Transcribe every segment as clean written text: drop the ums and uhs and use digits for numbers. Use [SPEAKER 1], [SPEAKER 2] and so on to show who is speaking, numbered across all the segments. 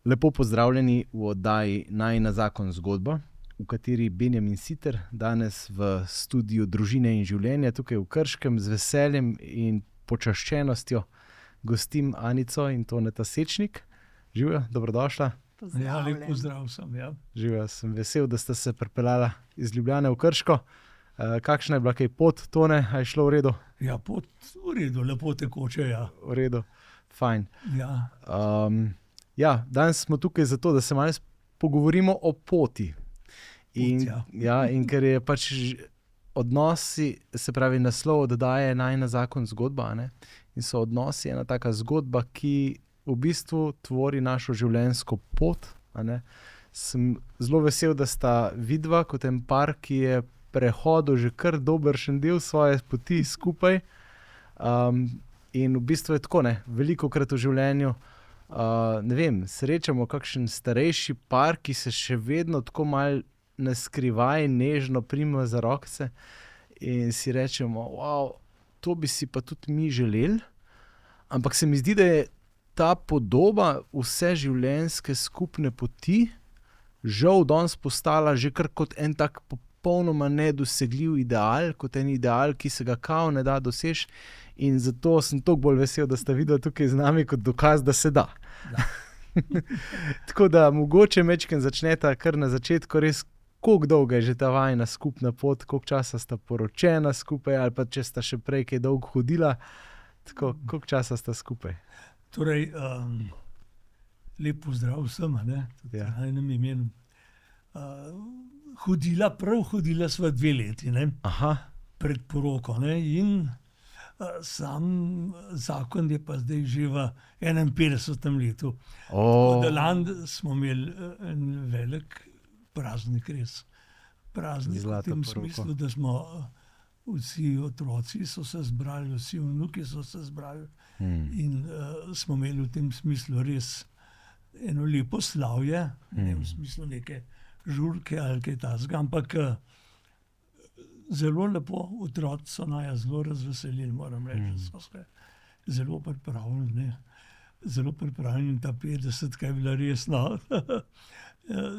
[SPEAKER 1] Lepo pozdravljeni v oddaji Najina zakon zgodba, v kateri Benjamin Siter danes v studiu Družine in življenja tukaj v Krškem z veseljem in počaščenostjo gostim Anico in Toneta Sečnik. Živijo, dobrodošla.
[SPEAKER 2] Ja, lep pozdrav sem, ja.
[SPEAKER 1] Živijo, sem vesel, da ste se pripeljala iz Ljubljane v Krško. Kakšna je bila kaj pot, Tone, a je šlo v redu?
[SPEAKER 2] Ja, pot v redu, lepo tekoče, ja.
[SPEAKER 1] V redu, fajn.
[SPEAKER 2] Ja,
[SPEAKER 1] Ja, danes smo tukaj zato, da se malo pogovorimo o poti. In,
[SPEAKER 2] ja.
[SPEAKER 1] Ja, in ker je pač odnosi, se pravi naslov oddaje Najina zakon zgodba, ne? In so odnosi ena taka zgodba, ki v bistvu tvori našo življenjsko pot, a ne? Sem zelo vesel, da sta vidva kot en par, ki je prehodil že kar dobršen del svoje poti skupaj. In v bistvu je tako, ne, velikokrat v življenju ne vem, srečamo kakšen starejši par, ki se še vedno tako malo naskrivaj, nežno prima za rokce in si rečemo, wow, to bi si pa tudi mi želeli. Ampak se mi zdi, da je ta podoba vse življenjske skupne poti žal danes postala že kar kot en tak popolnoma nedosegljiv ideal, kot en ideal, ki se ga kao ne da doseči. In zato sem toliko bolj vesel, da sta videla tukaj z nami kot dokaz, da se da. Tako da mogoče majčkeno začneta kar na začetku res, koliko dolga je že ta vajina skupna pot, koliko časa sta poročena skupaj ali pa če sta še prej kaj dolgo hodila. Tako, koliko časa sta skupaj?
[SPEAKER 2] torej, lep pozdrav vsem, ne, tudi
[SPEAKER 1] Ja.
[SPEAKER 2] na enem imenu. Hodila sva 2 leti, ne,
[SPEAKER 1] Aha,
[SPEAKER 2] pred poroko, ne, in sam zakon je pa zdaj že v 51. letu. Tako da lani smo imeli en velik praznik, res. Praznik v
[SPEAKER 1] Zlato
[SPEAKER 2] tem
[SPEAKER 1] poroko.
[SPEAKER 2] smislu, da smo vsi otroci so se zbrali, vsi vnuki so se zbrali in smo imeli v tem smislu res eno lepo slavje, ne v smislu neke žurke ali kaj takega, ampak zelo lepo, otroci so naju zelo razveselili, moram reči, da so se zelo pripravili, ne. Zelo pripravljeni in ta 50 je bila res, no,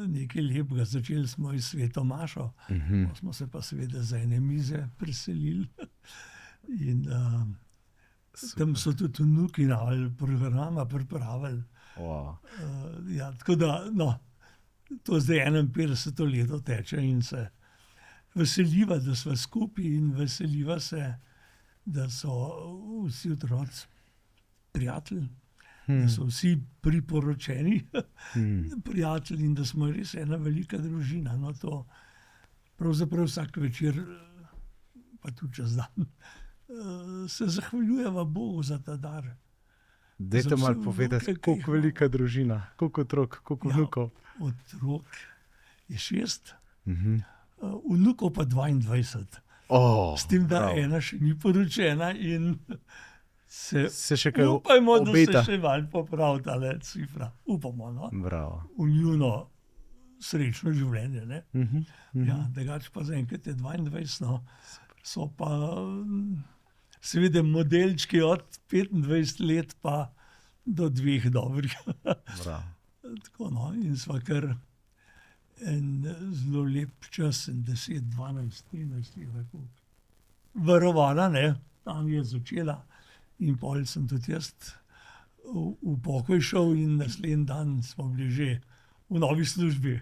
[SPEAKER 2] nekaj lepega. Začeli smo iz Sveto mašo, smo se pa seveda za ene mize preselili. In tam so tudi vnuki ali programa pripravili.
[SPEAKER 1] wow.
[SPEAKER 2] Ja, tako da, no, to zdaj 51. leto teče in se veseliva, da sva skupaj in veseliva se, da so vsi otroci prijatelji, da so vsi priporočeni prijatelji in da smo res ena velika družina. No, to pravzaprav vsak večer, pa tudi čez dan, se zahvaljujeva Bogu za ta dar.
[SPEAKER 1] Dajte
[SPEAKER 2] Za vse
[SPEAKER 1] malo povedati,
[SPEAKER 2] vnuke, ki jih
[SPEAKER 1] koliko
[SPEAKER 2] imamo.
[SPEAKER 1] velika družina, koliko otrok, koliko
[SPEAKER 2] Ja.
[SPEAKER 1] vnukov.
[SPEAKER 2] Otrok je 6, vnukov pa 22. S tem, da
[SPEAKER 1] bravo.
[SPEAKER 2] ena še ni poročena in
[SPEAKER 1] Se še kaj
[SPEAKER 2] upajmo, da
[SPEAKER 1] obeta.
[SPEAKER 2] se še malo popravi tale cifra. Upamo, no,
[SPEAKER 1] Bravo.
[SPEAKER 2] v njuno srečno življenje, ne. Ja, drugače pa zaenkrat je 22, no. So pa seveda modelčki od 25 let pa do 2 dobrih.
[SPEAKER 1] Bravo.
[SPEAKER 2] Tako, no, in sva kar en zelo lep čas, 10, 12, 13 let varovala, ne, tam je začela in pol sem tudi jaz v pokoj šel in naslednji dan smo bili že v novi službi.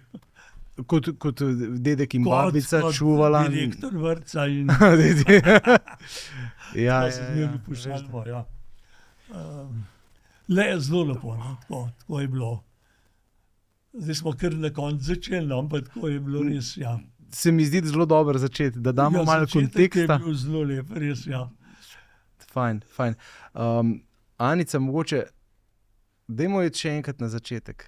[SPEAKER 1] Kot dedek in babica čuvala.
[SPEAKER 2] Direktor vrtca in
[SPEAKER 1] Ja,
[SPEAKER 2] to se zmeraj pošaljamo, ja. Le zelo lepo, no, tako je bilo. Zdaj smo kar na koncu začeli, no, ampak tako je bilo res, ja.
[SPEAKER 1] Se mi zdi zelo dobro začeti, da damo malo
[SPEAKER 2] začetek
[SPEAKER 1] konteksta.
[SPEAKER 2] je bil zelo lep, res, ja.
[SPEAKER 1] Fajn. Anica, mogoče, dajmo iti še enkrat na začetek.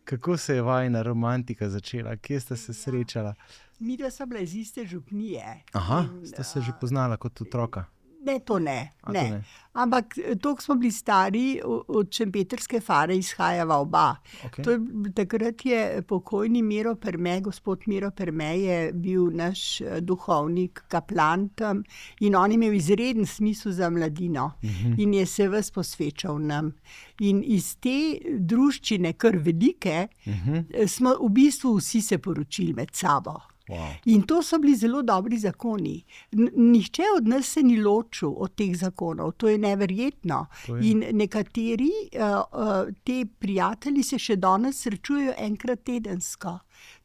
[SPEAKER 1] Kako se je vajina romantika začela? Kje sta se srečala?
[SPEAKER 3] Midva sva bila iz iste župnije.
[SPEAKER 1] Aha,
[SPEAKER 3] In,
[SPEAKER 1] sta se že poznala kot otroka.
[SPEAKER 3] Ne, to ne.
[SPEAKER 1] A, to
[SPEAKER 3] Ne.
[SPEAKER 1] ne.
[SPEAKER 3] Ampak toliko smo bili stari, od šempetrske fare izhajava oba.
[SPEAKER 1] Okay.
[SPEAKER 3] Takrat je pokojni Miro Perme, gospod Miro Perme je bil naš duhovnik, kaplan tam in on je imel izreden smisel za mladino in je se ves posvečal nam. In iz te druščine, kar velike, smo v bistvu vsi se poročili med sabo.
[SPEAKER 1] Wow.
[SPEAKER 3] In to so bili zelo dobri zakoni. Nihče od nas se ni ločil od teh zakonov, to je neverjetno. In nekateri te prijatelji se še danes srečujejo enkrat tedensko.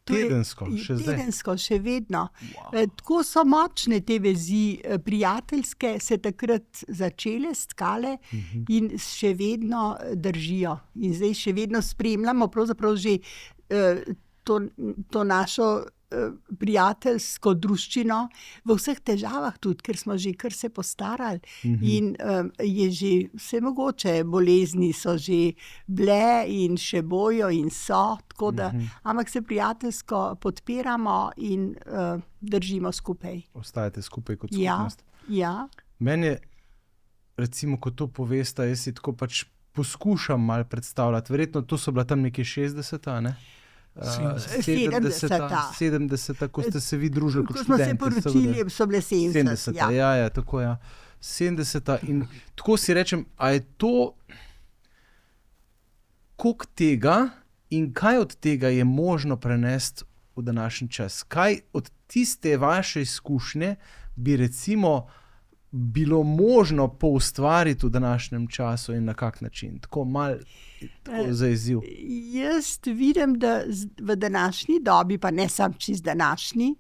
[SPEAKER 1] Tedensko, še zdaj?
[SPEAKER 3] Tedensko, še vedno. Wow. Tako so močne te vezi, prijateljske se takrat začele, stkale in še vedno držijo. In zdaj še vedno spremljamo pravzaprav že to našo prijateljsko druščino v vseh težavah tudi, ker smo že kar se postarali in je že vse mogoče, bolezni so že bile in še bojo in so, tako da, ampak se prijateljsko podpiramo in držimo skupaj.
[SPEAKER 1] Ostajate skupaj kot skupnost.
[SPEAKER 3] Ja.
[SPEAKER 1] Meni je, recimo, ko to povesta, jaz si tako pač poskušam malo predstavljati, verjetno to so bila tam nekje 60-ta, ne? 70, ko ste se vi družili kot študenti.
[SPEAKER 3] Ko smo se poročili, so bile 70.
[SPEAKER 1] Ja, tako ja. 70 in tako si rečem, a je to koliko tega in kaj od tega je možno prenesti v današnji čas? Kaj od tiste vaše izkušnje bi recimo bilo možno poustvariti v današnjem času in na kak način? Tako malo za izziv.
[SPEAKER 3] Jaz vidim, da v današnji dobi, pa ne sam čist današnji,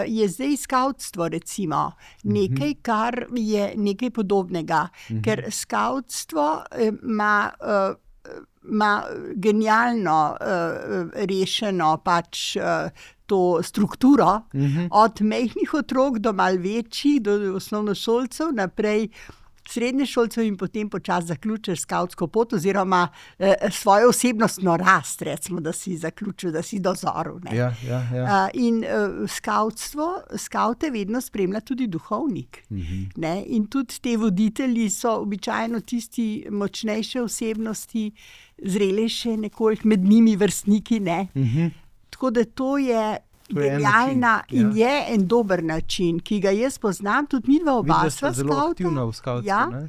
[SPEAKER 3] je zdaj skavtstvo recimo nekaj, kar je nekaj podobnega. Ker skavtstvo ima genialno rešeno pač to strukturo, od majhnih otrok do malo večjih, do osnovnošolcev, naprej srednješolcev in potem počasi zaključiš skavtsko pot oziroma svojo osebnostno rast, recimo, da si zaključil, da si dozoril.
[SPEAKER 1] Ja.
[SPEAKER 3] In skavte vedno spremlja tudi duhovnik. Ne? In tudi te voditelji so običajno tisti močnejše osebnosti, zrelejše nekoliko, med njimi vrstniki, ne. Tako da to je genialna in je en dober način, ki ga jaz poznam, tudi midva oba sva skavta.
[SPEAKER 1] Zelo aktivna v skavtstvu,
[SPEAKER 3] ja?
[SPEAKER 1] Ne?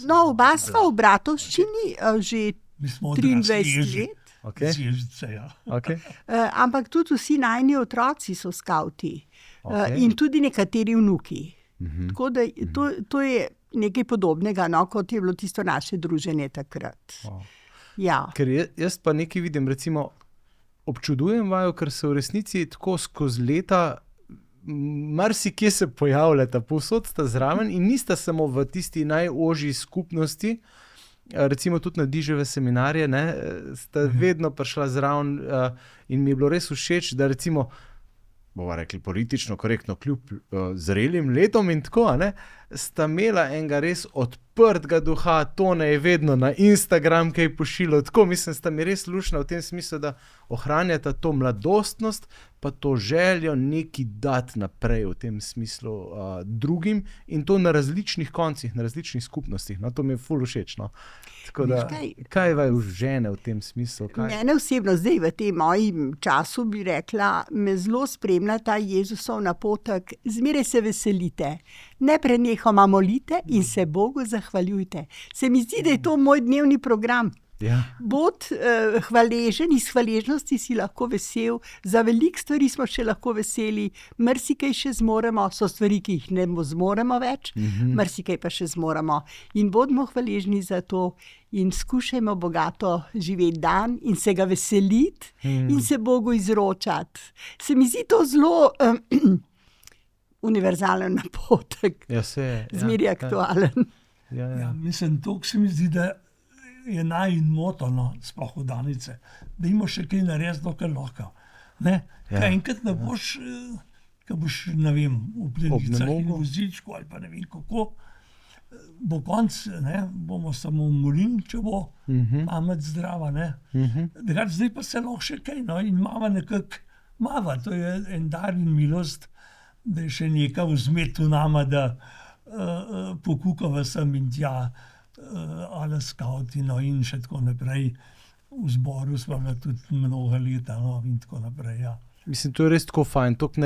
[SPEAKER 3] No, oba sva v Bratovščini že 23 let.
[SPEAKER 1] Okay. Okay.
[SPEAKER 3] Ampak tudi vsi najni otroci so skavti. In tudi nekateri vnuki. Tako da to je nekaj podobnega, no, kot je bilo tisto naše druženje takrat. Ja.
[SPEAKER 1] Ker jaz pa nekaj vidim, recimo, občudujem vaju, ker se v resnici tako skozi leta marsikje se pojavljata, povsod sta zraven in nista samo v tisti najožji skupnosti, recimo tudi na Diževe seminarje, ne, sta vedno prišla zraven in mi je bilo res všeč, da recimo, bova rekli politično korektno, kljub zrelim letom in tako, ne, sta imela enega res odprtega duha, Tone je vedno na Instagram kaj pošiljal, tako mislim, sta mi res lušna v tem smislu, da ohranjata to mladostnost, pa to željo nekaj dati naprej v tem smislu drugim in to na različnih koncih, na različnih skupnostih. No, to mi je ful všeč. No. Tako da, kaj vaju žene v tem smislu?
[SPEAKER 3] Mene osebno zdaj v tem mojem času bi rekla, me zelo spremlja ta Jezusov napotek, zmeraj se veselite, neprenehoma molite in se Bogu zahvaljujte. Se mi zdi, da je to moj dnevni program.
[SPEAKER 1] Ja.
[SPEAKER 3] Bod hvaležen, iz hvaležnosti si lahko vesel, za veliko stvari smo še lahko veseli, marsikaj še zmoremo, so stvari, ki jih ne zmoremo več, marsikaj pa še zmoremo. In bodimo hvaležni za to in skušajmo bogato živeti dan in se ga veseliti in se Bogu izročati. Se mi zdi to zelo univerzalen napotek, zmeraj aktualen.
[SPEAKER 2] Ja, mislim, to se mi zdi, da je najmotono, sploh v danice, da ima še kaj narediti, dokaj lahko. Kaj enkrat ne boš, ko boš, ne vem, v plenicah in vozičku ali pa ne vem kako, bo konc, bomo samo umorili, če bo pamet zdrava. Zdaj pa se lahko še kaj, in mama nekako mava, to je en dar in milost, da je še nekaj vzmet v nama, da pokukava sem in tja, ali skauti, no, in še tako naprej. V zboru smo bila tudi mnoga leta, no, in tako naprej, ja.
[SPEAKER 1] Mislim, to je res tako fajn, tako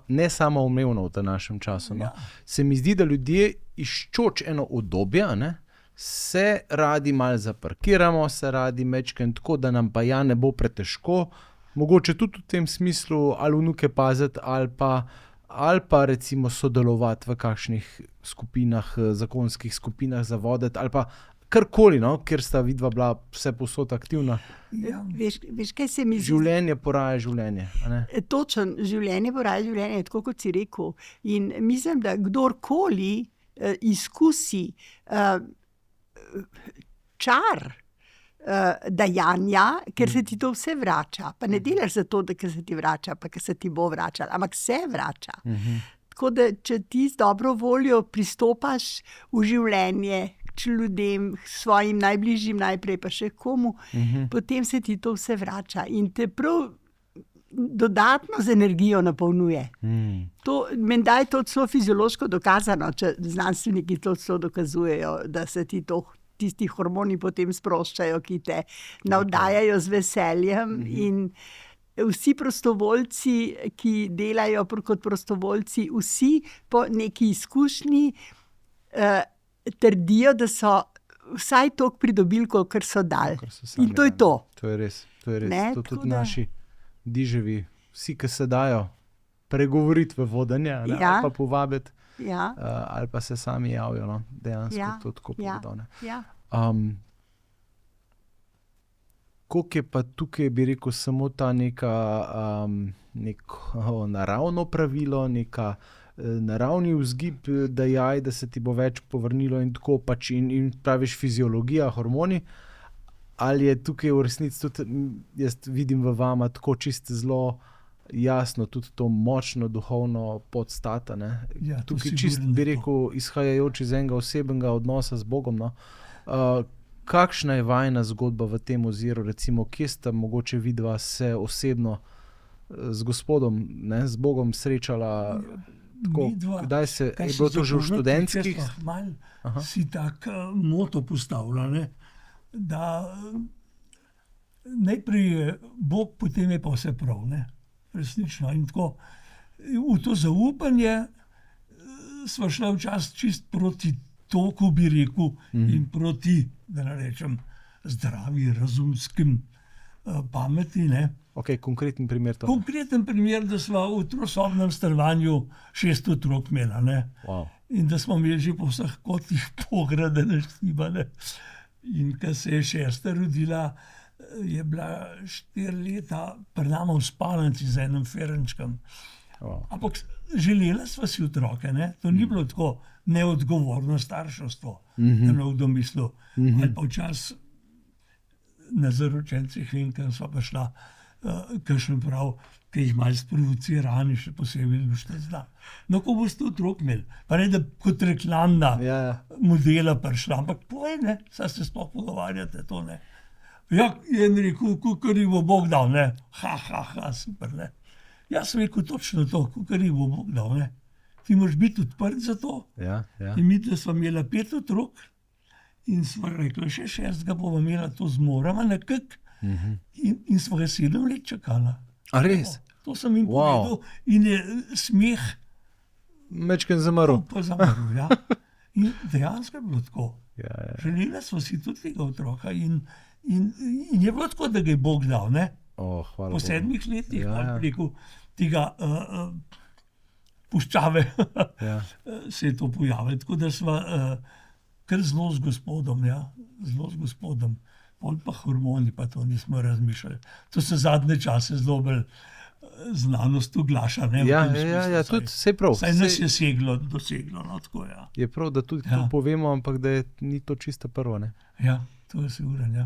[SPEAKER 1] ne samoumevno v našem času. No.
[SPEAKER 2] Ja.
[SPEAKER 1] Se mi zdi, da ljudje iščoč eno obdobje, ne, se radi malo zaparkiramo, se radi mečken tako, da nam pa ja ne bo pretežko, mogoče tudi v tem smislu ali vnuke paziti ali pa recimo sodelovati v kakšnih skupinah, zakonskih skupinah za voditi ali pa karkoli, no, kjer sta vidva bila vse povsod aktivna.
[SPEAKER 2] Ja.
[SPEAKER 3] Veš, kaj se mi zdi?
[SPEAKER 1] Življenje poraja življenje. A ne?
[SPEAKER 3] Točno, življenje poraja življenje, tako kot si rekel. In mislim, da kdorkoli izkusi čar dajanja, ker se ti to vse vrača, pa ne delaš zato, da se ti vrača, pa ker se ti bo vračalo, ampak se vrača. Tako da, če ti z dobro voljo pristopaš v življenje k ljudem, svojim najbližjim najprej, pa še komu, potem se ti to vse vrača in te prav dodatno z energijo napolnjuje. Menda je to celo fiziološko dokazano, če znanstveniki to celo dokazujejo, da se ti tisti hormoni potem sproščajo, ki te navdajajo z veseljem in vsi prostovoljci, ki delajo kot prostovoljci, vsi po neki izkušnji trdijo, da so vsaj toliko pridobili, kolikor so dali. In to je to.
[SPEAKER 1] To je res.
[SPEAKER 3] Ne,
[SPEAKER 1] to
[SPEAKER 3] tako
[SPEAKER 1] tudi
[SPEAKER 3] da-
[SPEAKER 1] naši diževi, vsi, ki se dajo pregovoriti v vodenje, ne,
[SPEAKER 3] Ja.
[SPEAKER 1] ali pa povabiti,
[SPEAKER 3] Ja,
[SPEAKER 1] ali pa se sami javijo, no, dejansko
[SPEAKER 3] Ja,
[SPEAKER 1] to tako
[SPEAKER 3] ja.
[SPEAKER 1] povedal. Ne.
[SPEAKER 3] ja.
[SPEAKER 1] Koliko je pa tukaj, bi rekel, samo ta neko naravno pravilo, neka naravni vzgib, da se ti bo več povrnilo in tako pač in praviš fiziologija, hormoni, ali je tukaj v resnici tudi, jaz vidim v vama tako čisto zelo jasno, tudi to močno duhovno podstata, ne.
[SPEAKER 2] Ja, to
[SPEAKER 1] Tukaj
[SPEAKER 2] sigurno
[SPEAKER 1] čist,
[SPEAKER 2] je
[SPEAKER 1] bi
[SPEAKER 2] to.
[SPEAKER 1] rekel, izhajajoč iz enega osebnega odnosa z Bogom, no. Kakšna je vajina zgodba v tem oziru, recimo, kje sta mogoče vidva se osebno z Gospodom, ne, z Bogom srečala, tako,
[SPEAKER 2] Midva,
[SPEAKER 1] kdaj se,
[SPEAKER 2] kar
[SPEAKER 1] je
[SPEAKER 2] se
[SPEAKER 1] bilo to že v
[SPEAKER 2] zakonito
[SPEAKER 1] študentskih?
[SPEAKER 2] tiče, sva malo
[SPEAKER 1] Aha.
[SPEAKER 2] si tak moto postavila, ne, da najprej je Bog, potem je pa vse prav, ne, resnično. In tako, v to zaupanje sva šla včasih čist proti toku, bi rekel, in proti, da ne rečem, zdravi, razumskim pameti, ne.
[SPEAKER 1] Ok, konkreten primer to.
[SPEAKER 2] Konkreten primer, da sva v trosobnem stanovanju 6 otrok imela, ne.
[SPEAKER 1] Wow.
[SPEAKER 2] In da smo imeli že po vseh kotih pogradene štibane. In ko se je 6. rodila, je bila 4 leta pri nama v spalnici z enim Ferenčkom.
[SPEAKER 1] Wow.
[SPEAKER 2] Ampak želela sva si otroke, ne? To ni bilo tako neodgovorno starševstvo, da ne v domislu. Ali pa včasih na zaročencih vem, kam sva pa šla, kakšen prav, ki jih malo sprovocirani, še posebej lušte zna. No, ko boste otrok imeli, pa ne da kot reklamna
[SPEAKER 1] Ja,
[SPEAKER 2] modela prišla, ampak povej, ne, saj se sploh pogovarjate to, ne. Ja, je en rekel, kukar jih bo Bog dal, ne. Ha, super, ne. Jaz sem rekel točno to, kukar jih bo Bog dal, ne. Ti moraš biti odprt za to.
[SPEAKER 1] ja.
[SPEAKER 2] In mi, da sva imela 5 otrok in sva rekla, še 6. bomo imela to zmorama nekak in sva ga 7 let čakala.
[SPEAKER 1] A res?
[SPEAKER 2] To sem jim
[SPEAKER 1] Wow.
[SPEAKER 2] povedal in je smeh
[SPEAKER 1] Mečken zamrl.
[SPEAKER 2] pa zamrl, ja. In dejansko je bilo tako.
[SPEAKER 1] Ja.
[SPEAKER 2] Želela smo si tudi tega otroka in je bilo tako, da ga je Bog dal, ne.
[SPEAKER 1] Hvala
[SPEAKER 2] Po
[SPEAKER 1] Bogu.
[SPEAKER 2] 7 letih,
[SPEAKER 1] Ja, ja.
[SPEAKER 2] rekel, tega puščave
[SPEAKER 1] Ja.
[SPEAKER 2] se je to pojavilo. Tako da sva kar zelo z Gospodom, ja, zelo z Gospodom. Pol pa hormoni, pa to nismo razmišljali. To se zadnje čase zelo bolj znanost uglaša. Ne, v
[SPEAKER 1] Ja,
[SPEAKER 2] tem
[SPEAKER 1] ja,
[SPEAKER 2] smislu,
[SPEAKER 1] ja,
[SPEAKER 2] saj-
[SPEAKER 1] tudi sej prav.
[SPEAKER 2] Saj nas
[SPEAKER 1] Saj
[SPEAKER 2] je doseglo, no, tako ja.
[SPEAKER 1] je prav, da tudi to
[SPEAKER 2] Ja.
[SPEAKER 1] povemo, ampak da ni to čisto prvo, ne.
[SPEAKER 2] Ja, to je sigurno, ja.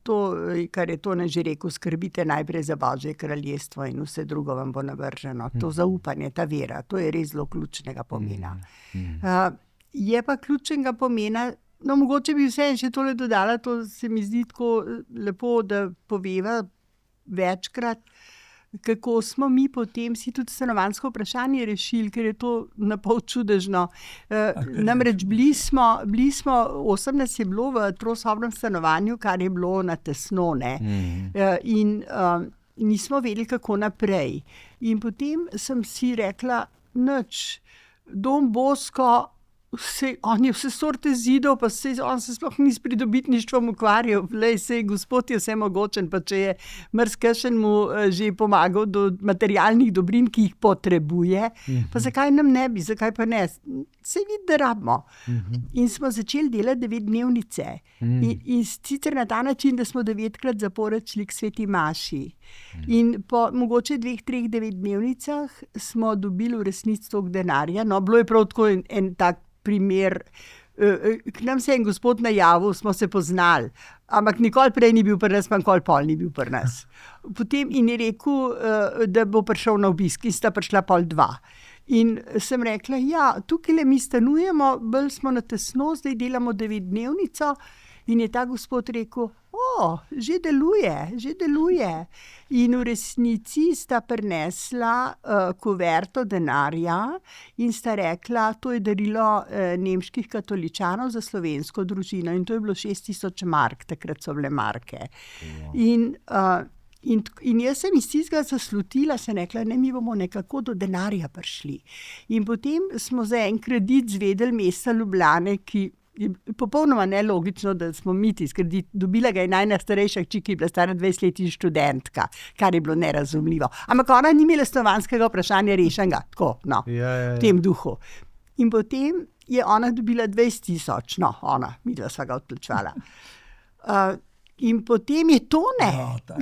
[SPEAKER 3] To, kar je Tone že rekel, skrbite najprej za Božje kraljestvo in vse drugo vam bo navrženo. To zaupanje, ta vera, to je res zelo ključnega pomena. Je pa ključnega pomena, no mogoče bi vseeno še tole dodala, to se mi zdi tako lepo, da poveva večkrat, kako smo mi potem si tudi stanovanjsko vprašanje rešili, ker je to napol čudežno. Namreč bili smo, 18 je bilo v trosobnem stanovanju, kar je bilo na tesno, ne. In nismo vedeli, kako naprej. In potem sem si rekla, nič, Dom Bosko, on je vse sorte zidov, pa on se sploh ni s pridobitništvom ukvarjal. Sej Gospod je vse mogočen, pa če je marsikšen mu že pomagal do materialnih dobrin, ki jih potrebuje, pa zakaj nam ne bi, zakaj pa ne? Sej vidi, da rabimo. In smo začeli delati 9-dnevnice. In sicer na ta način, da smo 9-krat zapored šli k Sveti Maši. In po mogoče 2-3 9-dnevnicah smo dobili v resnici toliko denarja. No, bilo je prav tako en tak primer, k nam se je en gospod najavil, smo se poznali, ampak nikoli prej ni bil pri nas, pa nikoli pol ni bil pri nas. Potem in je rekel, da bo prišel na obisk in sta prišla pol 2. In sem rekla, ja, tukaj mi stanujemo, bolj smo na tesno, zdaj delamo 9-dnevnico. In je ta gospod rekel, že deluje. In v resnici sta prinesla kuverto denarja in sta rekla, to je darilo nemških katoličanov za slovensko družino. In to je bilo 6.000 mark, takrat so bile marke. In jaz sem iz tistega zaslutila, sem rekla, ne, mi bomo nekako do denarja prišli. In potem smo za en kredit zvedeli mesta Ljubljane, ki je popolnoma nelogično, da smo mi tisti kredit. Dobila ga je najna starejša hči, ki je bila stara 20 let in študentka, kar je bilo nerazumljivo. Ampak ona ni imela stanovanjskega vprašanja rešenega, tako, no, v tem duhu. In potem je ona dobila 20.000, no, midva sva ga odplačevala. In potem je Tone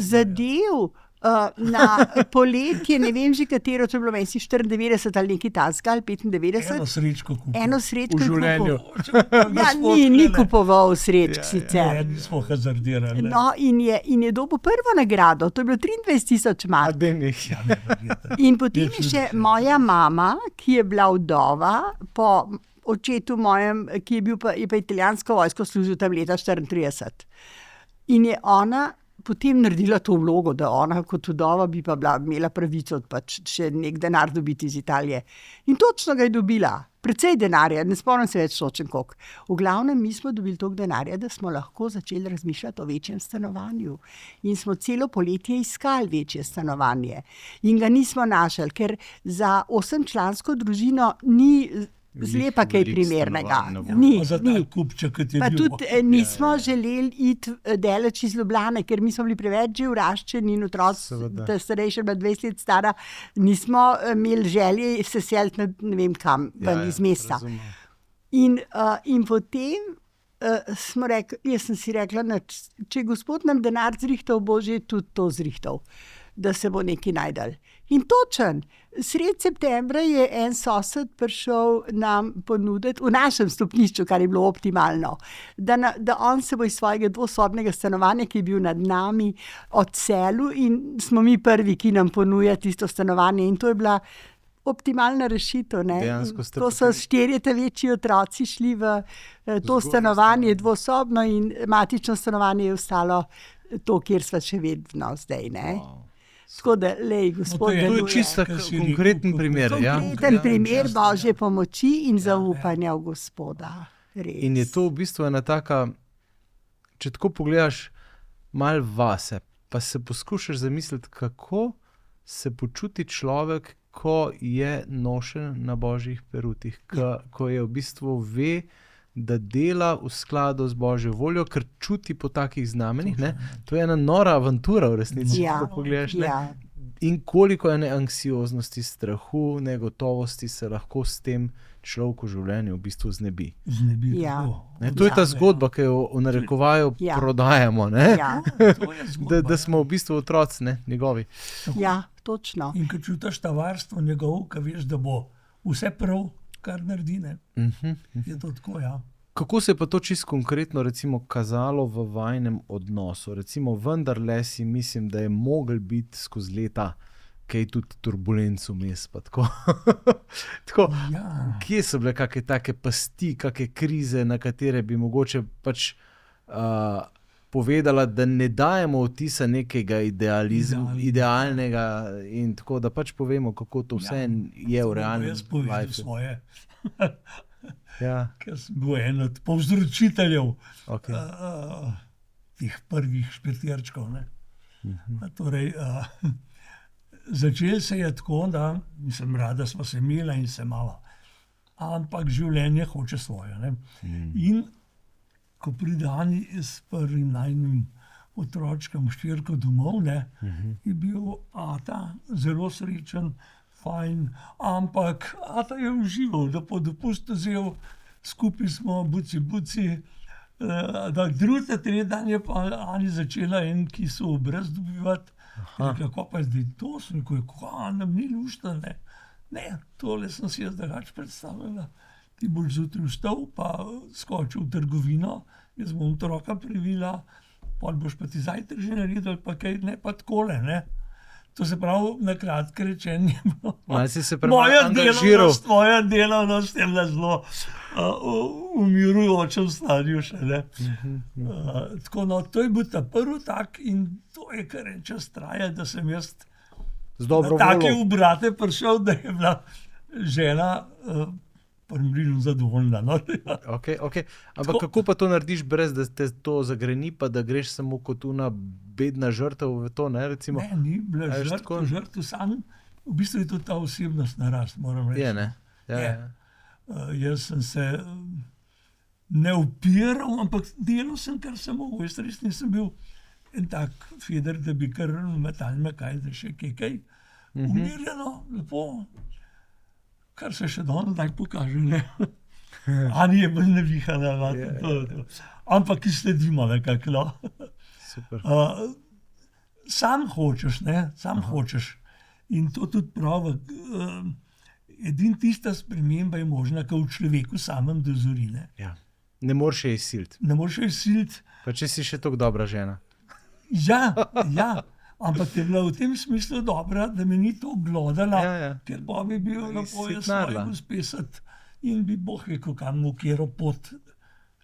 [SPEAKER 3] zadev na poletje, ne vem že katero, to je bilo meni 94 ali nekaj takega, ali 95. Eno srečko
[SPEAKER 2] v življenju.
[SPEAKER 3] Ja, ni kupoval srečk sicer.
[SPEAKER 2] Smo hazardirali.
[SPEAKER 3] No, in je dobil prvo nagrado, to je bilo 23.000 mark. In potem je še moja mama, ki je bila vdova, po očetu mojem, ki je pa italijansko vojsko služil tam leta 34. In je ona potem naredila to vlogo, da ona kot vdova bi pa imela pravico pač še nek denar dobiti iz Italije. In točno ga je dobila. Precej denarja, ne spomnim se več točno koliko. V glavnem, mi smo dobili toliko denarja, da smo lahko začeli razmišljati o večjem stanovanju. In smo celo poletje iskali večje stanovanje. In ga nismo našli, ker za 8-člansko družino ni zlepa kaj primernega. Ni. Pa tudi nismo želeli iti daleč iz Ljubljane, ker mi smo bili preveč že uraščeni in otroci, ta starejša bila 20 let stara, nismo imeli želje se seliti ne vem kam, iz mesta. In potem jaz sem si rekla, če Gospod nam denar zrihtal, bo že tudi to zrihtal, da se bo nekaj najdel. In točen, sredi septembra je en sosed prišel nam ponuditi, v našem stopnišču, kar je bilo optimalno, da on se bo iz svojega 2-sobnega stanovanja, ki je bil nad nami, odselil in smo mi prvi, ki nam ponuja tisto stanovanje. In to je bila optimalna rešitev. To so 4 večji otroci šli v to stanovanje, 2-sobno, in matično stanovanje je ostalo to, kjer sva še vedno zdaj, ne. Tako da, Gospod deluje.
[SPEAKER 1] To je čisto konkreten primer.
[SPEAKER 3] Konkreten primer Božje pomoči in zaupanja v Gospoda. Res.
[SPEAKER 1] In je to v bistvu ena taka, če tako pogledaš malo vase, pa se poskušaš zamisliti, kako se počuti človek, ko je nošen na Božjih perutih, ko je v bistvu ve, da dela v skladu z Božjo voljo, ker čuti po takih znamenjih. To je ena nora avantura v resnici, ko pogledaš. In koliko ene anksioznosti, strahu, negotovosti se lahko s tem človeku v življenju v bistvu znebi. To je ta zgodba, ki jo v narekovaju prodajamo. Da smo v bistvu otroci njegovi.
[SPEAKER 3] Ja, točno.
[SPEAKER 2] In ko čutiš ta varstvo njegov, ko veš, da bo vse prav, kar naredi, je to tako, ja.
[SPEAKER 1] Kako se je pa to čisto konkretno recimo kazalo v vajinem odnosu? Recimo vendarle si mislim, da je mogel biti skozi leta kaj tudi turbulenc vmes, pa tako. Kje so bile kakšne take pasti, kakšne krize, na katere bi mogoče pač povedala, da ne dajemo vtisa nekega idealnega in tako, da pač povemo, kako to vse je v realnem
[SPEAKER 2] Jaz povedal
[SPEAKER 1] lifeu.
[SPEAKER 2] svoje,
[SPEAKER 1] Ja,
[SPEAKER 2] ker sem bil en od povzročiteljev
[SPEAKER 1] okej.
[SPEAKER 2] teh prvih špetirčkov. Torej, začelo se je tako, da mislim, rada smo se imela in se malo. Ampak življenje hoče svoje. Ne? In ko pride Ani s prvim najnim otročkom, štirko domov, je bil Ata zelo srečen, fajn, ampak Ata je užival, da po dopustu vzel, skupaj smo buci, drugi, tretji dan je pa Ani začela en kisel obraz dobivati. Kako pa je zdaj to, sem rekel, nam ni lušta, ne. Ne, tole sem si jaz drugače predstavljala. Ti boš zjutraj vstal, pa skočil v trgovino, jaz bom otroka privila, pol boš pa ti zajtrk že naredil, pa kaj, ne pa takole, ne. To se pravi, na kratko rečeno, je bilo
[SPEAKER 1] Si se premalo angažiral.
[SPEAKER 2] moja delovnost je bila zelo umirujoča v stadiju še, ne. Tako, no, to je bil ta prvi tak in to je kar en čas traja, da sem jaz
[SPEAKER 1] Z dobro
[SPEAKER 2] na take
[SPEAKER 1] voljo.
[SPEAKER 2] obrate prišel, da je bila žena približno zadovoljna. No.
[SPEAKER 1] Okay. Ampak kako pa to narediš, brez da te to zagreni, pa da greš samo kot una bedna žrtev v to, ne, recimo?
[SPEAKER 2] Ne, ni bila
[SPEAKER 1] A veš, tako?
[SPEAKER 2] žrtev sam. V bistvu je to ta osebnost narast, moram reči.
[SPEAKER 1] Je, ne? Ja,
[SPEAKER 2] Je.
[SPEAKER 1] ja.
[SPEAKER 2] Jaz sem se ne upiral, ampak delal sem, kar sem mogel. Jaz res nisem bil en tak feder, da bi kar metal me kaj, da še kaj. Umirjeno, lepo, kar se še danes zdaj pokaže. Ne? Ani je bolj navihana, ampak ki sledimo nekako. No.
[SPEAKER 1] Super.
[SPEAKER 2] Sam hočeš, ne, sam hočeš. In to tudi pravi. Edina tista sprememba je možna, ko v človeku samem dozori. Ne,
[SPEAKER 1] Ja. Ne moreš je izsiliti.
[SPEAKER 2] ne moreš je siliti.
[SPEAKER 1] Pa če si še tako dobra žena.
[SPEAKER 2] Ja, ampak je bila v tem smislu dobra, da me ni to glodala,
[SPEAKER 1] Ja.
[SPEAKER 2] ker pa bi bil
[SPEAKER 1] Bi
[SPEAKER 2] lepo jaz
[SPEAKER 1] sitnarila.
[SPEAKER 2] svoje uspesati in bi Bog rekel, kam v katero pot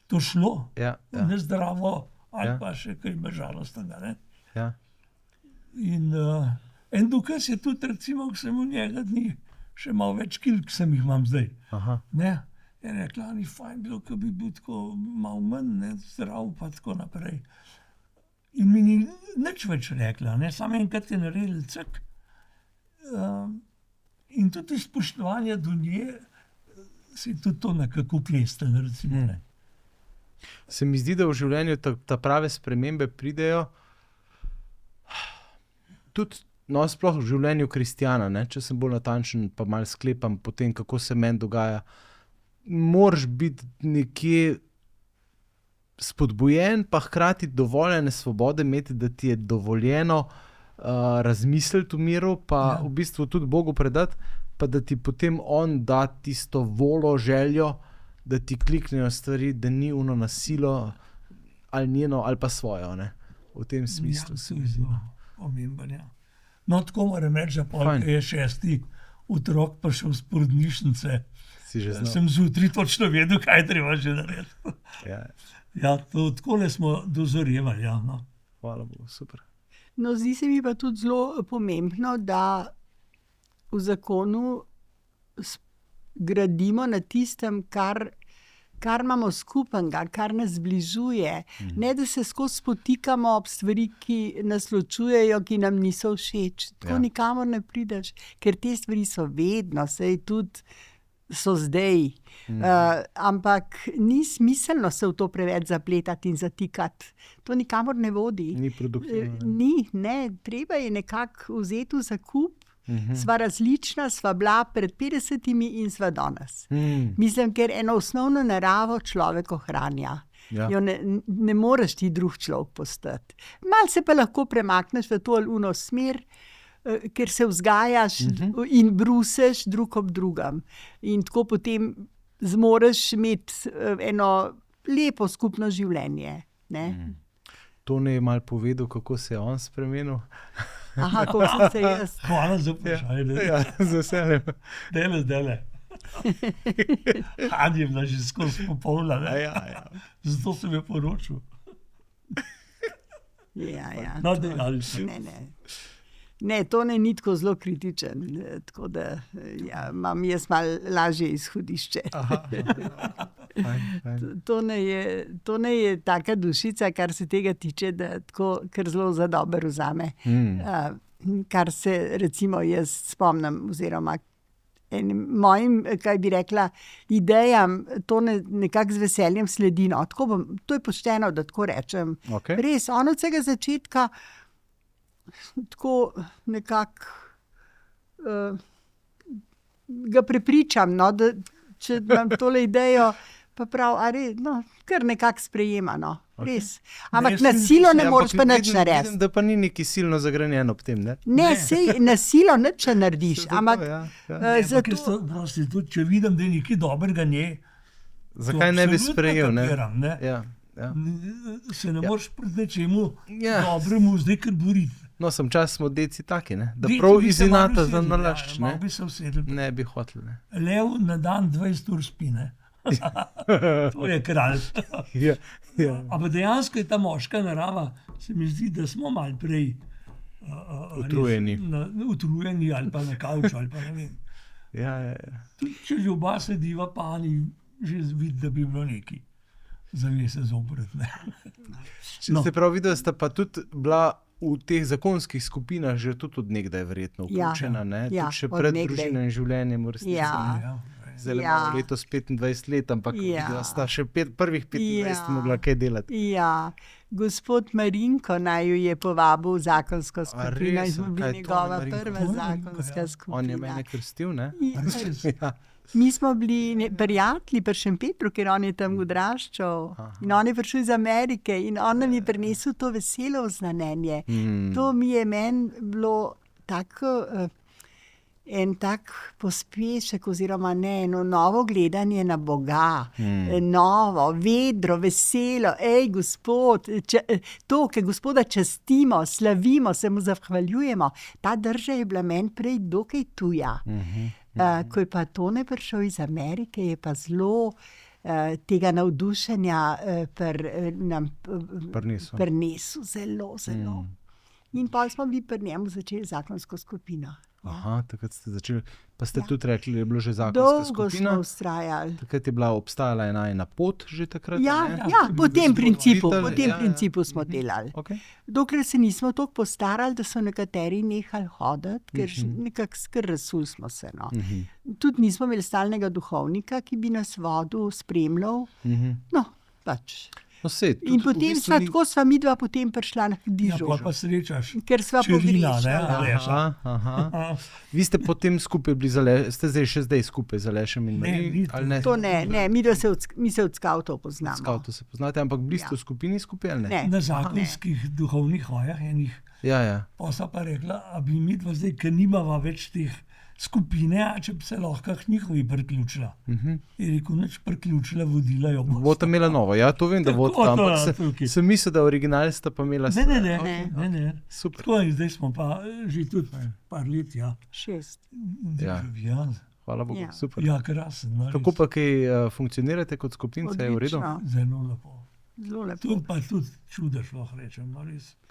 [SPEAKER 2] to šlo.
[SPEAKER 1] Ja,
[SPEAKER 2] Nezdravo ali
[SPEAKER 1] Ja.
[SPEAKER 2] pa še kaj žalostnega. Ne?
[SPEAKER 1] ja.
[SPEAKER 2] In en dokaz je tudi, recimo, ko sem v njega dni še malo več kil, ki sem jih imam zdaj.
[SPEAKER 1] Aha.
[SPEAKER 2] Ne? Je rekla, ni fajn bilo, ko bi bil tako malo manj, ne, zdrav pa tako naprej. In mi ni nič več rekla, ne, samo enkrat je naredil cek. In tudi spoštovanje do nje se je tudi to nekako klestel, recimo. Ne.
[SPEAKER 1] Se mi zdi, da v življenju ta prave spremembe pridejo tudi, no, sploh v življenju kristjana, ne? Če sem bolj natančen, pa malo sklepam po tem, kako se meni dogaja. Moraš biti nekje spodbujen, pa hkrati dovoljene svobode imeti, da ti je dovoljeno razmisliti v miru, pa v bistvu tudi Bogu predati, pa da ti potem on da tisto volo, željo, da ti kliknejo stvari, da ni ono nasilo, ali njeno, ali pa svojo, ne? V tem smislu.
[SPEAKER 2] Ja, to je zelo pomemben, ja. No, tako moram reči, da
[SPEAKER 1] Fajn.
[SPEAKER 2] je 6. otrok prišel z porodnišnice.
[SPEAKER 1] Si že znal.
[SPEAKER 2] Sem zjutraj točno vedel, kaj treba že narediti.
[SPEAKER 1] Ja,
[SPEAKER 2] Ja, takole smo dozorevali. Ja, no.
[SPEAKER 1] hvala Bogu, super.
[SPEAKER 3] No, zdi se mi pa tudi zelo pomembno, da v zakonu gradimo na tistem, kar imamo skupnega, kar nas zbližuje. Ne, da se skozi spotikamo ob stvari, ki nas ločujejo, ki nam niso všeč. Tako nikamor ne prideš, ker te stvari so vedno, sej tudi so zdaj. Ampak ni smiselno se v to preveč zapletati in zatikati. To nikamor ne vodi.
[SPEAKER 1] Ni produktivno.
[SPEAKER 3] Ne, treba je nekako vzeti v zakup. Sva različna, sva bila pred 50 in sva danes. Mislim, ker eno osnovno naravo človek ohranja.
[SPEAKER 1] Ja.
[SPEAKER 3] Jo ne moreš ti drug človek postati. Mal se pa lahko premakneš v to ali uno smer, ker se vzgajaš in bruseš drug ob drugem. In tako potem zmoreš imeti eno lepo skupno življenje. Ne?
[SPEAKER 1] Tone je malo povedal, kako se je on spremenil.
[SPEAKER 3] Aha, kako sem se jaz.
[SPEAKER 2] Hvala za vprašanje.
[SPEAKER 1] Ja, z veseljem.
[SPEAKER 2] Dele. Anja je bila že skozi popolna, ne?
[SPEAKER 1] Ja.
[SPEAKER 2] Zato sem jo poročil.
[SPEAKER 3] Ja.
[SPEAKER 2] No, dejali so.
[SPEAKER 3] Ne, to ni tako zelo kritičen, tako da ja, imam jaz malo lažje izhodišče. To ne je taka dušica, kar se tega tiče, da tako kar zelo za dobro vzame. Kar se recimo jaz spomnim oziroma mojim, kaj bi rekla, idejam, to nekako z veseljem sledi. No. To je pošteno, da tako rečem.
[SPEAKER 1] Okay.
[SPEAKER 3] Res, on od vsega začetka tako nekako ga prepričam, no, da če imam tole idejo, pa prav, kar nekako sprejema, no. Res. Ampak na silo ne moreš pa nič narediti.
[SPEAKER 1] Vidim, da pa ni neki silno zagrenjen ob tem, ne?
[SPEAKER 3] Ne, sej na silo nič ne narediš, ampak
[SPEAKER 2] zato... Tudi, če vidim, da je nekaj dobrega nje,
[SPEAKER 1] zakaj ne bi sprejel, ne?
[SPEAKER 2] Ne?
[SPEAKER 1] Ja.
[SPEAKER 2] Se ne moreš pred nečemu dobremu zdaj kar boriti.
[SPEAKER 1] No, smo deci taki, ne? Da prav iz inata za nalašč, ne? Ne bi hotel, ne?
[SPEAKER 2] Lev na dan 20 ur spi, ne? To je kralj. Ampak dejansko je ta moška narava, se mi zdi, da smo malo prej utrujeni ali pa na kavču ali pa ne vem.
[SPEAKER 1] Ja.
[SPEAKER 2] Če že oba sediva, pa ani že vidi, da bi bilo neki zavese zopret, ne.
[SPEAKER 1] Če ste prav videli, sta pa tudi bila v teh zakonskih skupinah že tudi od nekdaj verjetno vključena, ne? Tudi še pred družinnim življenjem v resnici. Zdaj imamo letos 25 let, ampak sta še prvih 25 mogla kaj delati.
[SPEAKER 3] Ja, gospod Marinko naj jo je povabil v zakonsko skupino in smo bili njegova prva zakonska skupina.
[SPEAKER 1] On je mene krstil, ne?
[SPEAKER 3] Mi smo bili prijatelji pri Šempetru, ker on je tam odraščal. In on je prišel iz Amerike in on nam je prinesel to veselo oznanjenje. To mi je meni bilo tako... en tak pospešek oziroma eno novo gledanje na Boga, novo, vedro, veselo, Gospod, to, ker Gospoda častimo, slavimo, se mu zahvaljujemo, ta drža je bila meni prej dokaj tuja. Ko je pa Tone prišel iz Amerike, je pa zelo tega navdušenja prinesel, zelo. In pa smo bili pri njemu začeli zakonsko skupino.
[SPEAKER 1] Aha, takrat ste začeli, pa ste tudi rekli, da je bilo že zakonska skupina.
[SPEAKER 3] Dolgo smo vztrajali.
[SPEAKER 1] Takrat je obstajala ena pot že takrat?
[SPEAKER 3] Po tem principu smo delali.
[SPEAKER 1] Okay.
[SPEAKER 3] Dokler se nismo toliko postarali, da so nekateri nehali hoditi, ker nekako skr razsuli smo se. No. Tudi nismo imeli stalnega duhovnika, ki bi nas vodil, spremljal. No, pač... In potem sva midva potem prišla na Hdižo.
[SPEAKER 2] Ja, pa srečaš.
[SPEAKER 3] Ker sva
[SPEAKER 2] pogrešala.
[SPEAKER 1] Vi ste potem skupaj bili ste še zdaj skupaj z Alešem in
[SPEAKER 2] ne?
[SPEAKER 3] To ne, mi se od skavtov poznamo.
[SPEAKER 1] Skavtov se poznate, ampak bili ste v skupini skupaj ali ne?
[SPEAKER 2] Na zakonskih duhovnih hojah enih.
[SPEAKER 1] Ja.
[SPEAKER 2] Pa sta pa rekla, a bi midva zdaj, ker nimava več teh skupine, če bi se lahko k njihovi priključila. Je rekel, nič priključila, vodila jo bo.
[SPEAKER 1] Vota imela novo, ja, to vem, da vodita, ampak sem mislil, da original sta pa imela...
[SPEAKER 2] Ne.
[SPEAKER 1] Super.
[SPEAKER 2] Tako in zdaj smo pa že tudi par let,
[SPEAKER 3] 6.
[SPEAKER 2] Ja.
[SPEAKER 1] Hvala Bogu, super.
[SPEAKER 2] Ja, krasen.
[SPEAKER 1] Kako pa kaj funkcionirate kot skupinca, je v redu?
[SPEAKER 2] Zelo lepo.
[SPEAKER 3] Zelo lepo.
[SPEAKER 2] Tudi pa tudi čudež, lahko rečem.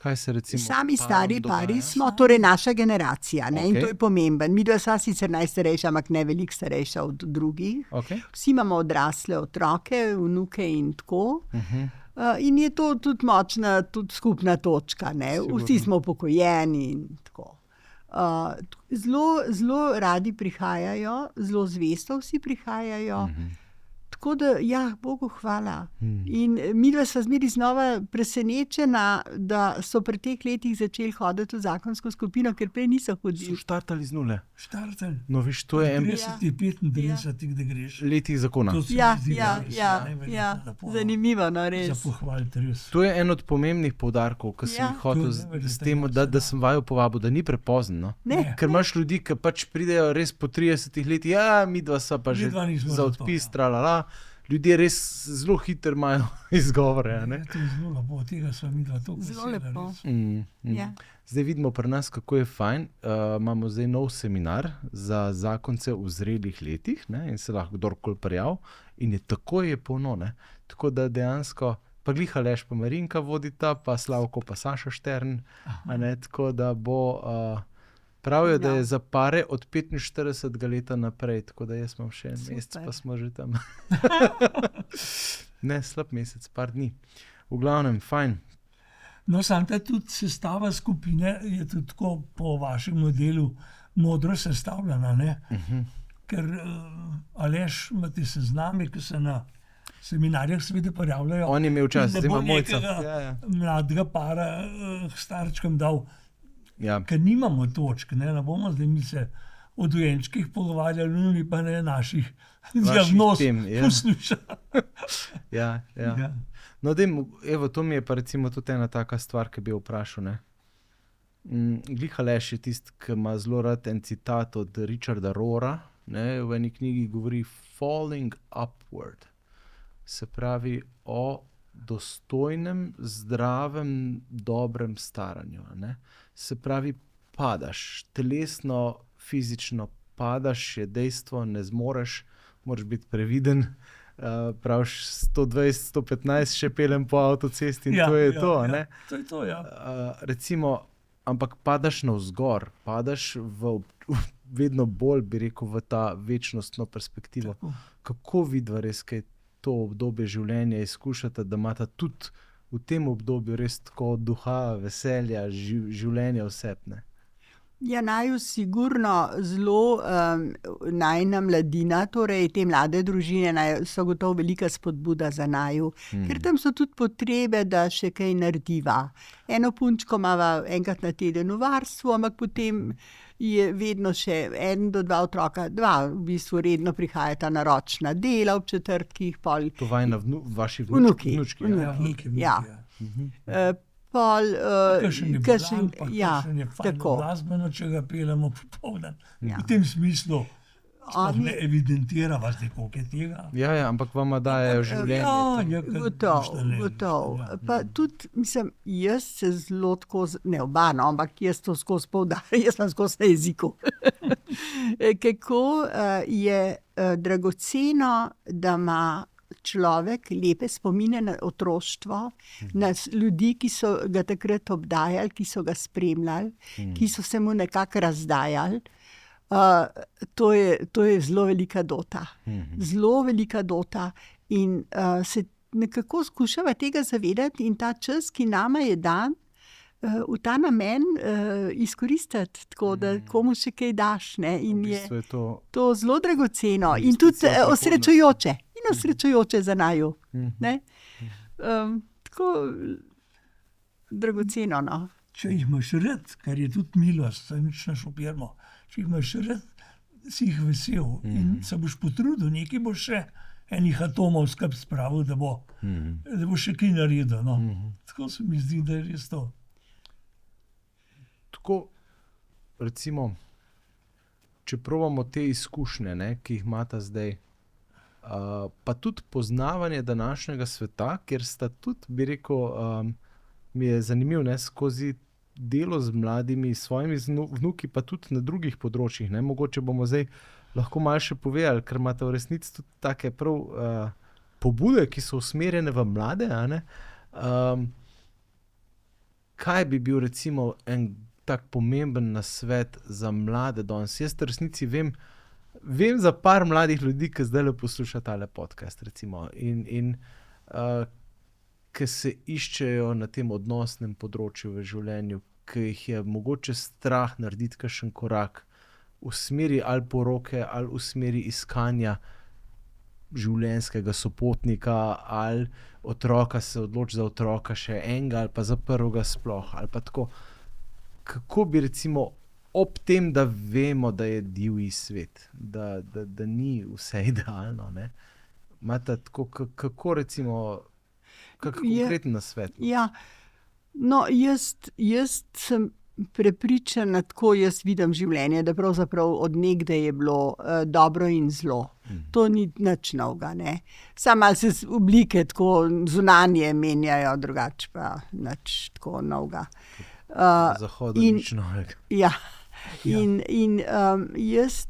[SPEAKER 1] Kaj se recimo...
[SPEAKER 3] Sami stari pari smo, torej naša generacija, ne? In to je pomemben. Mi dva sva sicer najstarejša, ampak ne veliko starejša od drugih. Vsi imamo odrasle otroke, vnuke in tako. In je to tudi močna, tudi skupna točka, ne? Vsi smo upokojeni in tako. Zelo radi prihajajo, zelo zvesto vsi prihajajo. Tako da, Bogu hvala. In midva sva zmeri znova presenečena, da so pri teh letih začeli hoditi v zakonsko skupino, ker prej niso hodili.
[SPEAKER 1] So štartali z nule.
[SPEAKER 2] Štartali.
[SPEAKER 1] No, viš, to je
[SPEAKER 2] 35, da greš.
[SPEAKER 1] Letih zakona.
[SPEAKER 3] Ja. Zanimivo, no, res.
[SPEAKER 2] Za pohvaliti, res.
[SPEAKER 1] To je en od pomembnih poudarkov, ki sem hotel s tem, da sem vaju povabil, da ni prepozno. Ker imaš ljudi, ki pač pridejo res po 30 letih, midva sva pa že za odpis, tralala. Ljudje res zelo hitro imajo izgovore.
[SPEAKER 2] To je zelo lepo, tega sva midva toliko
[SPEAKER 3] vesela. Zelo lepo.
[SPEAKER 1] Zdaj vidimo pri nas, kako je fajn. Imamo zdaj nov seminar za zakonce v zrelih letih, ne? In se lahko kdorkoli prijavi. In takoj je polno. Ne? Tako da dejansko pa Gliha Aleš pa Marinka vodita, pa Slavko pa Saša Štern, tako da bo... Pravijo, da je za pare od 45 leta naprej, tako da jaz imam še en mesec, pa smo že tam. Ne, slab mesec, par dni. V glavnem, fajn.
[SPEAKER 2] No, sam ta tudi sestava skupine je tudi tako po vašem modelu modro sestavljena, ne? Ker Aleš ima te sezname, ki se na seminarjah seveda pojavljajo.
[SPEAKER 1] On je imel čas, zdaj ima Mojca.
[SPEAKER 2] Mladega para starčkam dal, ker nimamo točk, ne bomo zdaj mi se o dojenčkih pogovarjali, pa ne naših diagnoz poslušali.
[SPEAKER 1] Ja. No, evo, to mi je pa recimo tudi ena taka stvar, ki bi jo vprašal, ne. Gliha Aleš je tisti, ki ima zelo rad en citat od Richarda Rohra, ne, v eni knjigi govori falling upward. Se pravi o dostojnem, zdravem, dobrem staranju, ne. Se pravi, padaš, telesno, fizično padaš, je dejstvo, ne zmoreš, moraš biti previden, praviš 120, 115 še pelem po avtocesti in to je to, ne.
[SPEAKER 2] To je to, ja.
[SPEAKER 1] Recimo, ampak padaš navzgor, padaš vedno bolj, bi rekel, v ta večnostno perspektivo.
[SPEAKER 2] Tako.
[SPEAKER 1] Kako vidva res, kaj to obdobje življenja izkušata, da imata tudi v tem obdobju res tako duha, veselja, življenja vsepne?
[SPEAKER 3] Ja, naju sigurno zelo najna mladina, torej te mlade družine so gotovo velika spodbuda za naju, ker tam so tudi potrebe, da še kaj narediva. Eno punčko imava enkrat na teden v varstvu, ampak potem je vedno še 1 do 2 otroka, 2 v bistvu redno prihajata na ročna dela ob četrtkih, pol...
[SPEAKER 1] To vajna vaši
[SPEAKER 3] vnuki.
[SPEAKER 2] Ja.
[SPEAKER 3] Kakšen
[SPEAKER 2] je fajn glasbeno, če ga pelemo popoldan. V tem smislu sploh ne evidentirava zdaj, koliko je tega.
[SPEAKER 1] Ja, ampak vama dajejo življenje.
[SPEAKER 3] Gotovo. Pa tudi, mislim, jaz se zelo tako, ne oba, no, ampak jaz to skozi poudarjam, jaz sem skozi na jeziku. Kako je dragoceno, da ima človek lepe spomine na otroštvo, na ljudi, ki so ga takrat obdajali, ki so ga spremljali, ki so se mu nekako razdajali. To je zelo velika dota. Zelo velika dota in se nekako skušava tega zavedati in ta čas, ki nama je dan, v ta namen izkoristiti, tako da komu še kaj daš. Ne? In je to zelo dragoceno in tudi osrečujoče. In osrečujoče za naju. Tako dragoceno. No?
[SPEAKER 2] Če jih imaš rad, kar je tudi milost, se nič ne šopiramo, če jih imaš rad, si jih vesel in se boš potrudil, nekaj boš še enih atomov skupaj spravil, da bo še kaj naredil. No? Tako se mi zdi, da je res to.
[SPEAKER 1] Tako, recimo, če probamo te izkušnje, ne, ki jih imata zdaj, pa tudi poznavanje današnjega sveta, kjer sta tudi, bi rekel, mi je zanimiv, ne, skozi delo z mladimi, svojimi vnuki, pa tudi na drugih področjih. Ne. Mogoče bomo zdaj lahko malo še povedali, ker imate v resnici tudi take prav pobude, ki so usmerjene v mlade. A ne. Kaj bi bil recimo en tak pomemben nasvet za mlade danes? Jaz v resnici vem za par mladih ljudi, ki zdaj posluša tale podcast, recimo, in ki se iščejo na tem odnosnem področju v življenju, ki jih je mogoče strah narediti kakšen korak v smeri ali poroke, ali v smeri iskanja življenjskega sopotnika, ali otroka se odloči za otroka še enega, ali pa za prvega sploh, ali pa tako. Kako bi recimo ob tem, da vemo, da je divji svet, da ni vse idealno, ne? Imate tako, kako recimo, kak konkreten nasvet?
[SPEAKER 3] Ja, no, jaz sem prepričana, tako jaz vidim življenje, da pravzaprav od nekdaj je bilo dobro in zlo. To ni nič novega, ne. Samo malo se oblike tako zunanje menjajo, drugače pa nič tako novega.
[SPEAKER 1] Zahodu nič novega.
[SPEAKER 3] Ja, In jaz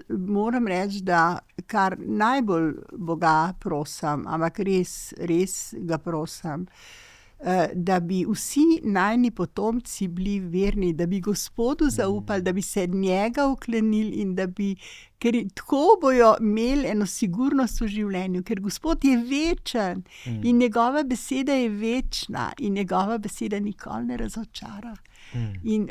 [SPEAKER 3] moram reči, da kar najbolj Boga prosim, ampak res ga prosim, da bi vsi najni potomci bili verni, da bi Gospodu zaupali, da bi se njega uklenili in da bi, ker tako bojo imeli eno sigurnost v življenju, ker Gospod je večen in njegova beseda je večna in njegova beseda nikoli ne razočara. In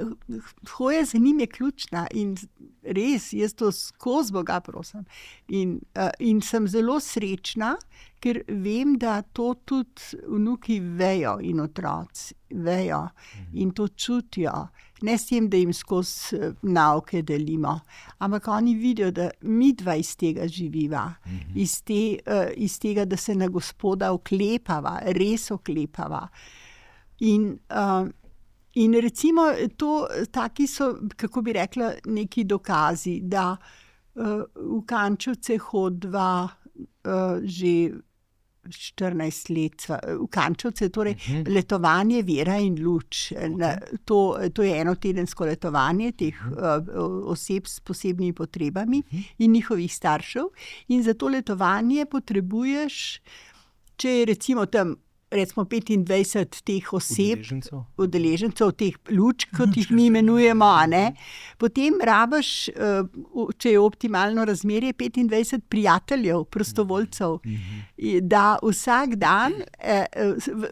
[SPEAKER 3] hoja za njim je ključna in res, jaz to skozi Boga prosim. In sem zelo srečna, ker vem, da to tudi vnuki vejo in otroci vejo in to čutijo. Ne s tem, da jim skozi nauke delimo, ampak oni vidijo, da midva iz tega živiva, iz tega, da se na Gospoda oklepava, res oklepava. In recimo taki so, kako bi rekla, neki dokazi, da v Kančevce hodiva že 14 let, v Kančevce, torej letovanje Vera in luč. To je enotedensko letovanje teh oseb s posebnimi potrebami in njihovih staršev. In za to letovanje potrebuješ, če je recimo tam 25 teh oseb, udeležencev, teh luč, kot jih mi imenujemo, potem rabiš, če je optimalno razmerje, 25 prijateljev, prostovoljcev, da vsak dan,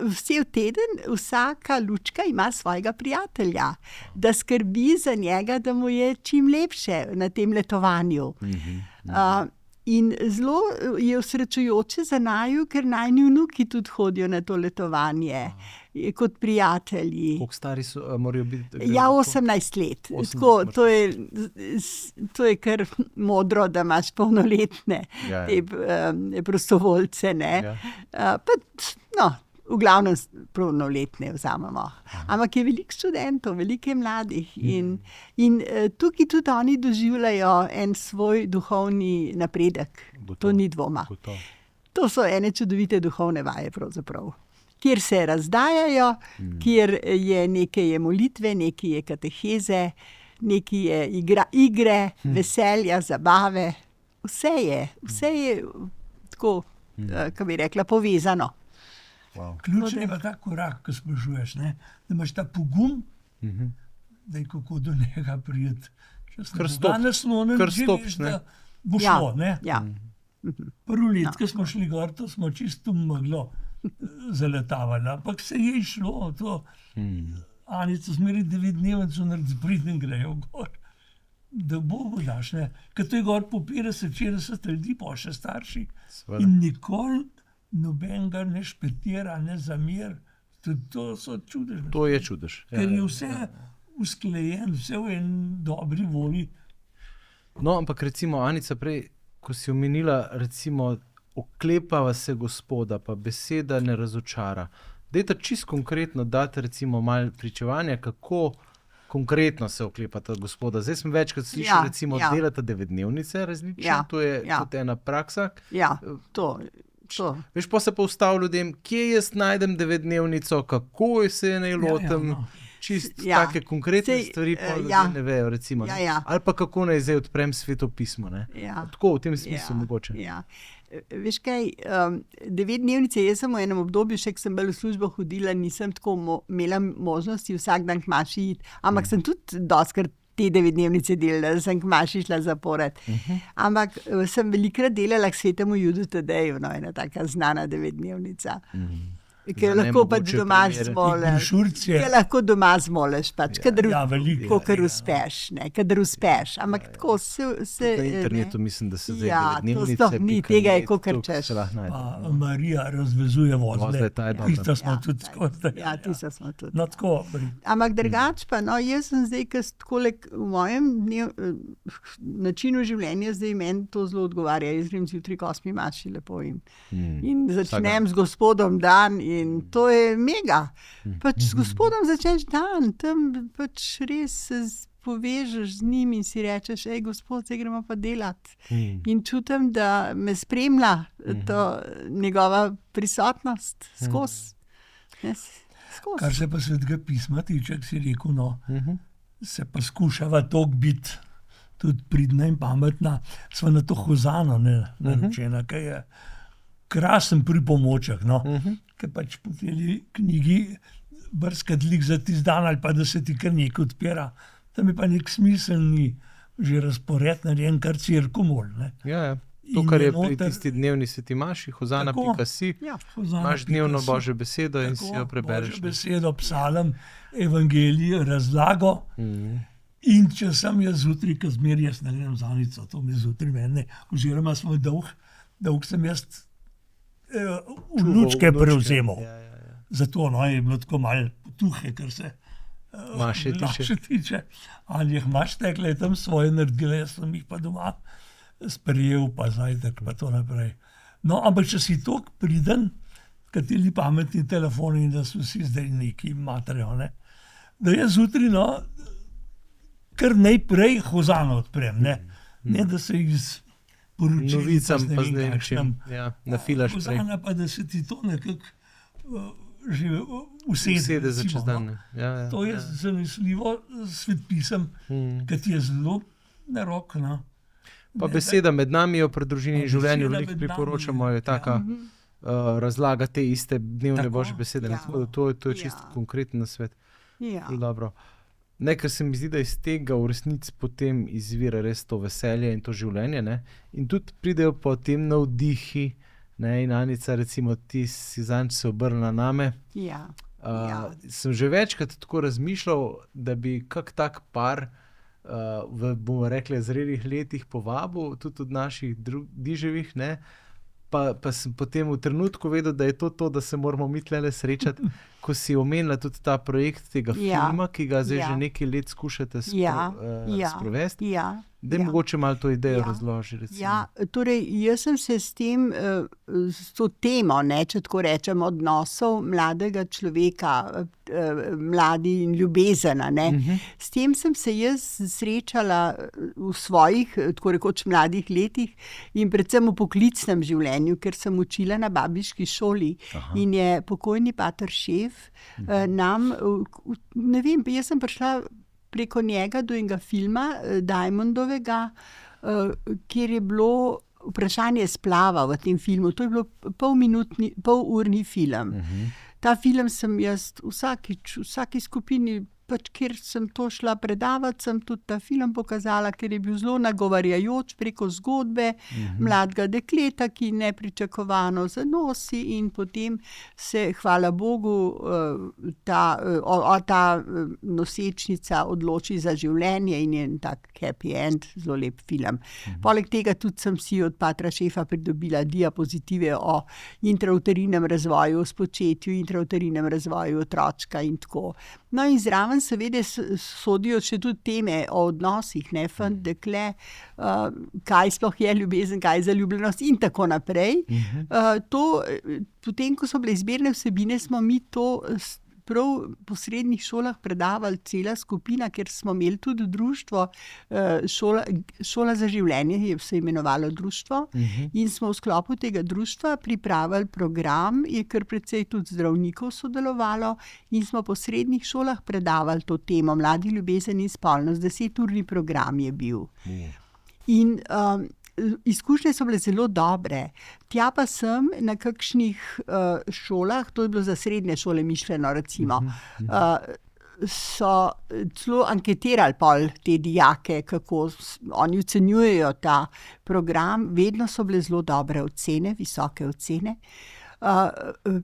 [SPEAKER 3] vse teden, vsaka lučka ima svojega prijatelja, da skrbi za njega, da mu je čim lepše na tem letovanju. In zelo je osrečujoče za naju, ker najni vnuki tudi hodijo na to letovanje kot prijatelji.
[SPEAKER 1] Koliko stari morajo biti?
[SPEAKER 3] Ja, 18 let. Tako, to je kar modro, da imaš polnoletne te prostovoljce. V glavnem polnoletne vzamemo. Ampak je veliko študentov, veliko je mladih in tukaj tudi oni doživljajo en svoj duhovni napredek. To ni dvoma. To so ene čudovite duhovne vaje pravzaprav, kjer se razdajajo, kjer je nekaj molitve, nekaj je kateheze, nekaj je igre, veselja, zabave. Vse je tako, kako bi rekla, povezano.
[SPEAKER 2] Wow. Ključen je pa ta korak, ko sprašuješ, da imaš ta pogum, da je kako do njega prijeti. Danes smo že veš, da bo šlo. Prvo let, ko smo šli gor, to smo čisto meglo zaletavali, ampak se je šlo. Anica zmeri 9 dnevnic, naredi pridem grejo gor. Da Bogu daš, ker to je gor po 50-60 ljudi, pa še starši. In nikoli nobenega ne špetira, ne zamir. To so čudež.
[SPEAKER 1] To je čudež.
[SPEAKER 2] Ker je vse usklajen, vse v en dobri volji.
[SPEAKER 1] No, ampak recimo, Anica, prej, ko si omenila, recimo, oklepava se Gospoda, pa beseda ne razočara. Dajte čisto konkretno dati, recimo, malo pričevanja, kako konkretno se oklepata Gospoda. Zdaj sem večkrat slišal, recimo, delata 9-dnevnice različne, to je tudi ena praksa.
[SPEAKER 3] Ja, to.
[SPEAKER 1] Veš, pa se pa vstav ljudem, kje jaz najdem 9-dnevnico, kako se je naj lotem, čisto take konkretne stvari, pa ljudje ne vejo, recimo. Ali pa kako naj zdaj odprem Sveto pismo. Tako, v tem smislu mogoče.
[SPEAKER 3] Veš kaj, 9-dnevnice, jaz sem v enem obdobju, še ko sem bolj v službo hodila, nisem tako imela možnosti vsak dan k maši iti, ampak sem tudi dostikrat te 9-dnevnice delala, da sem k maši šla zapored. Ampak sem velikrat delala k Svetemu Judu Tadeju, ena taka znana 9-dnevnica. Ker lahko pač doma zmoleš. Lahko doma zmoleš, pač, kadar uspeš, ampak tako se...
[SPEAKER 1] Na internetu mislim, da se zdaj 9-dnevnice...
[SPEAKER 3] Ni, tega je kakor češ.
[SPEAKER 2] Pa Marija razvezuje vozle. Tista smo tudi skozi.
[SPEAKER 3] Ja, tista smo tudi.
[SPEAKER 2] No, tako.
[SPEAKER 3] Ampak drugač pa, jaz sem zdaj, v mojem načinu življenja, zdaj meni to zelo odgovarja. Jaz grem zjutraj k 8 maši lepo in začnem z Gospodom dan. In to je mega. Pač s Gospodom začneš dan, tam pač res se povežeš z njim in si rečeš, Gospod, zdaj gremo pa delati. In čutim, da me spremlja to njegova prisotnost skozi.
[SPEAKER 2] Kar se pa Svetega pisma tiče, si rekel, se pa skušava toliko biti tudi pridna in pametna, sva na to Hozano naročena, ki je krasen pripomoček, no, ki pač po tej knjigi brskati lik za tisti dan ali pa da se ti kar nekaj odpira, tam je pa nek smiselni že razpored narejen, kar cirkumol.
[SPEAKER 1] Ja. To, kar je pri tisti dnevni sveti maši, hozana.si, imaš dnevno Božjo besedo in si jo prebereš.
[SPEAKER 2] Božjo besedo, psalem, evangelij, razlago. In če sem jaz zjutraj, ko zmeraj jaz naredim zanico, to mi zjutraj mene, oziroma smo dolg sem jaz vnučke prevzemal. Zato je bilo tako malo potuhe, ker se
[SPEAKER 1] Maše
[SPEAKER 2] tiče. Ali jih imaš tekle, tam svoje naredile, jaz sem jih pa doma sprejel, pa zajtrk, pa to naprej. No, ampak če si toliko priden, kateri pametni telefoni, da so vsi zdaj neki materijo, da jaz zjutraj, kar najprej Hozano odprem, ne da se jih z poročili,
[SPEAKER 1] novicam pa z nekčem nafilaš prej.
[SPEAKER 2] Hozana pa, da se ti to nekako že usede
[SPEAKER 1] za čez dan.
[SPEAKER 2] To je zanesljivo svetpisem, ki ti je zelo na roko.
[SPEAKER 1] Pa beseda med nami jo pri družini in življenju veliko priporočamo, je taka razlaga te iste dnevne Božje besede. To je čisto konkreten nasvet. Dobro. Ker se mi zdi, da iz tega v resnici potem izvira res to veselje in to življenje. In tudi pridejo potem navdihi. In Anica, recimo, ti si zanj se obrnila name. Sem že večkrat tako razmišljal, da bi kak tak par v, bomo rekli, zrelih letih povabil, tudi od naših diževih, pa sem potem v trenutku vedel, da je to, da se moramo mi tlele srečati, ko si omenila tudi ta projekt tega filma, ki ga zdaj že nekaj let skušate sprovesti. Da je mogoče malo to idejo razloži.
[SPEAKER 3] Torej, jaz sem se s tem, s to temo, če tako rečem, odnosov mladega človeka, mladi in ljubezen, s tem sem se jaz srečala v svojih, tako rekoč, mladih letih in predvsem v poklicnem življenju, ker sem učila na babiški šoli. In je pokojni pater Šef nam, ne vem, jaz sem prišla preko njega do enega filma Diamondovega, kjer je bilo vprašanje splava v tem filmu. To je bilo polurni film. Ta film sem jaz vsaki skupini, kjer sem to šla predavati, sem tudi ta film pokazala, ker je bil zelo nagovarjajoč preko zgodbe mladega dekleta, ki nepričakovano zanosi in potem se, hvala Bogu, ta nosečnica odloči za življenje in je en tak happy end, zelo lep film. Poleg tega tudi sem si od patra Šefa pridobila diapozitive o intrauterinem razvoju, o spočetju, intrauterinem razvoju otročka in tako. No in zraven seveda sodijo še tudi teme o odnosih, fant, dekle, kaj sploh je ljubezen, kaj je zaljubljenost in tako naprej. Potem, ko so bile izbirne vsebine, smo mi to prav po srednjih šolah predavali cela skupina, ker smo imeli tudi društvo, Šola za življenje je se imenovalo društvo, in smo v sklopu tega društva pripravili program, je kar precej tudi zdravnikov sodelovalo in smo po srednjih šolah predavali to temo, mladi, ljubezen in spolnost, 10-urni program je bil. In izkušnje so bile zelo dobre. Tja pa sem na kakšnih šolah, to je bilo za srednje šole mišljeno, recimo, so celo anketirali pol te dijake, kako oni ocenjujejo ta program. Vedno so bile zelo dobre ocene, visoke ocene.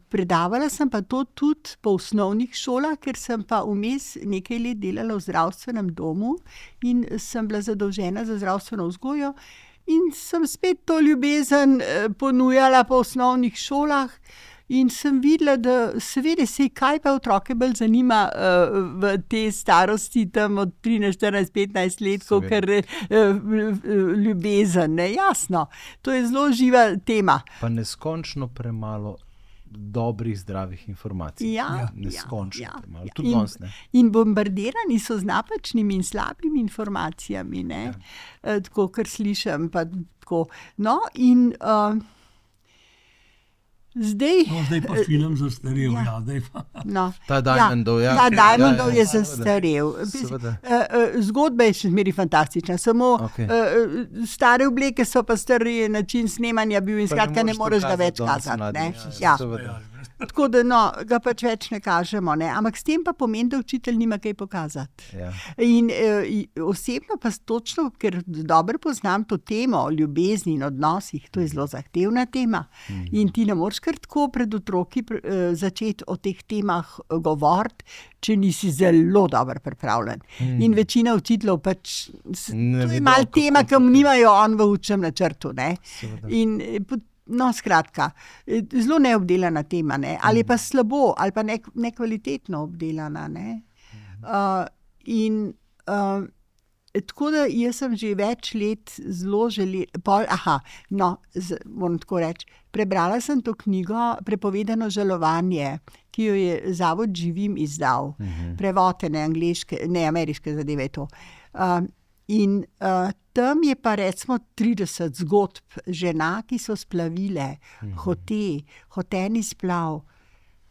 [SPEAKER 3] Predavala sem pa to tudi po osnovnih šolah, ker sem pa vmes nekaj let delala v zdravstvenem domu in sem bila zadolžena za zdravstveno vzgojo. In sem spet to ljubezen ponujala po osnovnih šolah in sem videla, da seveda se kaj pa otroke bolj zanima v te starosti, tam od 13, 14, 15 let, kakor ljubezen, jasno. To je zelo živa tema.
[SPEAKER 1] Pa neskončno premalo dobrih, zdravih informacij. Neskončno premalo. Tudi danes ne.
[SPEAKER 3] In bombardirani so z napačnimi in slabimi informacijami, tako, kar slišim. Pa tako. No, in Zdaj,
[SPEAKER 2] zdaj pa film zastarel.
[SPEAKER 3] ja.
[SPEAKER 2] Zdaj pa.
[SPEAKER 3] no,
[SPEAKER 1] Ta Diamondov, ja.
[SPEAKER 3] Ta Diamondov je
[SPEAKER 1] seveda.
[SPEAKER 3] zastarel.
[SPEAKER 1] Seveda.
[SPEAKER 3] Zgodba je še zmeraj fantastična, samo
[SPEAKER 1] Okej.
[SPEAKER 3] stare obleke so pa stari način snemanja bil in
[SPEAKER 1] Pa ne
[SPEAKER 3] skratka ne
[SPEAKER 1] moreš to
[SPEAKER 3] moreš ga več
[SPEAKER 1] kazati danes
[SPEAKER 3] kazati.
[SPEAKER 1] mladim,
[SPEAKER 3] Ne?
[SPEAKER 1] ja,
[SPEAKER 3] Ja.
[SPEAKER 1] seveda.
[SPEAKER 3] Tako da no, ga pač več ne kažemo. Ne? Ampak s tem pa pomeni, da učitelj nima kaj pokazati.
[SPEAKER 1] Ja.
[SPEAKER 3] In osebno pa točno, ker dobro poznam to temo o ljubezni in odnosih, to je zelo zahtevna tema. In ti ne moreš kar tako pred otroki začeti o teh temah govoriti, če nisi zelo dobro pripravljen. In večina učiteljev pač,
[SPEAKER 1] Ne
[SPEAKER 3] to je
[SPEAKER 1] vedo,
[SPEAKER 3] malo
[SPEAKER 1] kako
[SPEAKER 3] tema, ki
[SPEAKER 1] to-
[SPEAKER 3] nimajo on v učnem načrtu. Ne?
[SPEAKER 1] Seveda.
[SPEAKER 3] In no, skratka, zelo neobdelana tema, ne? Ali pa slabo, ali pa nekvalitetno obdelana. Ne? Tako da jaz sem že več let zelo moram tako reči, prebrala sem to knjigo Prepovedano žalovanje, ki jo je Zavod Živim izdal. Prevod ne angleške, ne ameriške zadeve je to. In tam je pa recimo 30 zgodb žena, ki so splavile, hoteni splav.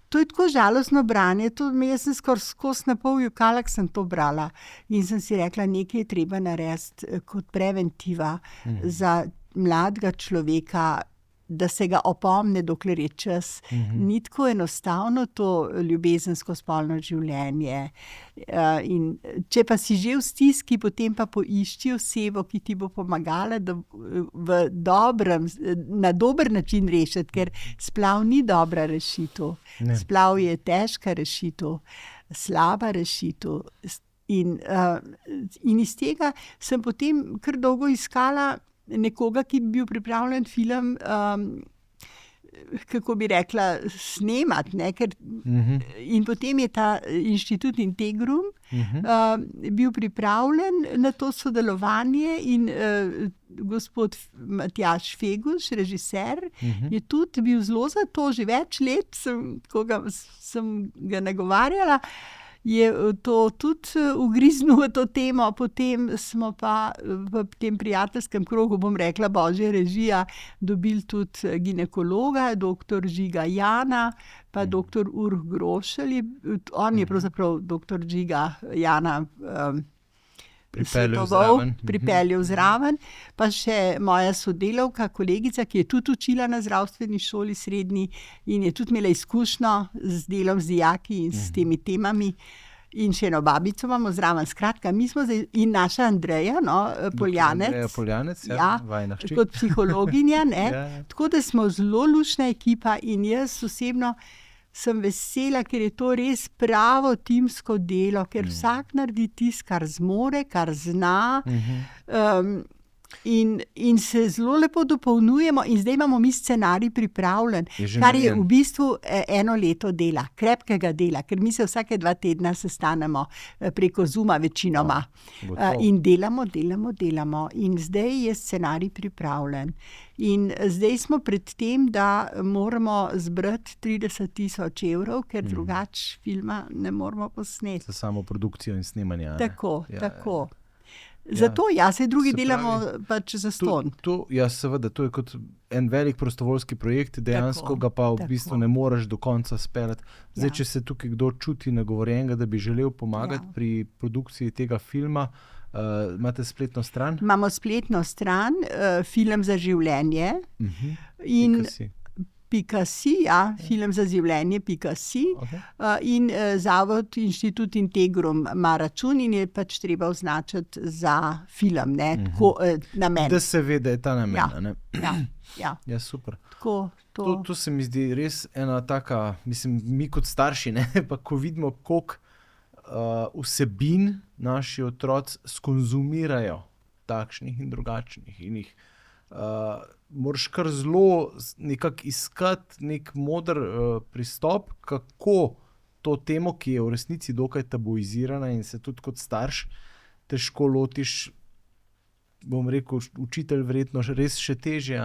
[SPEAKER 3] To je tako žalostno branje, jaz sem skoraj skozi na pol jokala, ko sem to brala. In sem si rekla, nekaj je treba narediti kot preventiva za mladega človeka, da se ga opomne, dokler je čas. Ni tako enostavno to ljubezensko spolno življenje. In če pa si že v stiski, potem pa poišči osebo, ki ti bo pomagala, da na dober način rešiti, ker splav ni dobra rešitev.
[SPEAKER 1] Ne.
[SPEAKER 3] Splav je težka rešitev, slaba rešitev. In iz tega sem potem kar dolgo iskala nekoga, ki bi bil pripravljen film, kako bi rekla, snemati. Ne? In potem je ta inštitut Integrum bil pripravljen na to sodelovanje in gospod Matjaž Feguš, režiser, je tudi bil zelo za to, že več let sem ga nagovarjala. Je to tudi ugriznil v to temo, potem smo pa v tem prijateljskem krogu, bom rekla, božja režija, dobili tudi ginekologa, doktor Žiga Jana, pa doktor Urh Grošelj. On je pravzaprav doktor Žiga Jana pripeljal zraven, pa še moja sodelavka, kolegica, ki je tudi učila na zdravstveni šoli srednji in je tudi imela izkušnjo z delom z dijaki in s temi temami. In še eno babico imamo zraven. Skratka, mi smo zdaj, in naša Andreja, Poljanec.
[SPEAKER 1] Andreja Poljanec, vajina hči.
[SPEAKER 3] Kot psihologinja, ne.
[SPEAKER 1] Ja.
[SPEAKER 3] Tako da smo zelo luštna ekipa in jaz osebno sem vesela, ker je to res pravo timsko delo, ker vsak naredi tisto, kar zmore, kar zna. In se zelo lepo dopolnjujemo in zdaj imamo mi scenarij pripravljen, kar je v bistvu 1 leto dela, krepkega dela, ker mi se vsake 2 tedna sestanemo preko Zooma večinoma. In delamo. In zdaj je scenarij pripravljen. In zdaj smo pred tem, da moramo zbrati 30.000 evrov, ker drugače filma ne moramo posneti.
[SPEAKER 1] Za samo produkcijo in snemanje.
[SPEAKER 3] Tako. Zato, se drugi delamo pač za ston.
[SPEAKER 1] Seveda, to je kot en velik prostovoljski projekt, dejansko ga pa v bistvu ne moreš do konca speljati. Zdaj, če se tukaj kdo čuti nagovorjenega, da bi želel pomagati pri produkciji tega filma, imate spletno stran?
[SPEAKER 3] Imamo spletno stran, Film za življenje. In .si, film za življenje.si. In Zavod Inštitut Integrum ima račun in je pač treba označiti za film, namen.
[SPEAKER 1] Da se ve, da je ta namen.
[SPEAKER 3] Ja,
[SPEAKER 1] super.
[SPEAKER 3] Tako,
[SPEAKER 1] to se mi zdi res ena taka, mislim, mi kot starši, pa ko vidimo, koliko vsebin naši otroci skonzumirajo, takšnih in drugačnih, in jih moraš kar zelo nekako iskati nek moder pristop, kako to temo, ki je v resnici dokaj tabuizirana in se tudi kot starš težko lotiš, bom rekel, učitelj verjetno res še težje,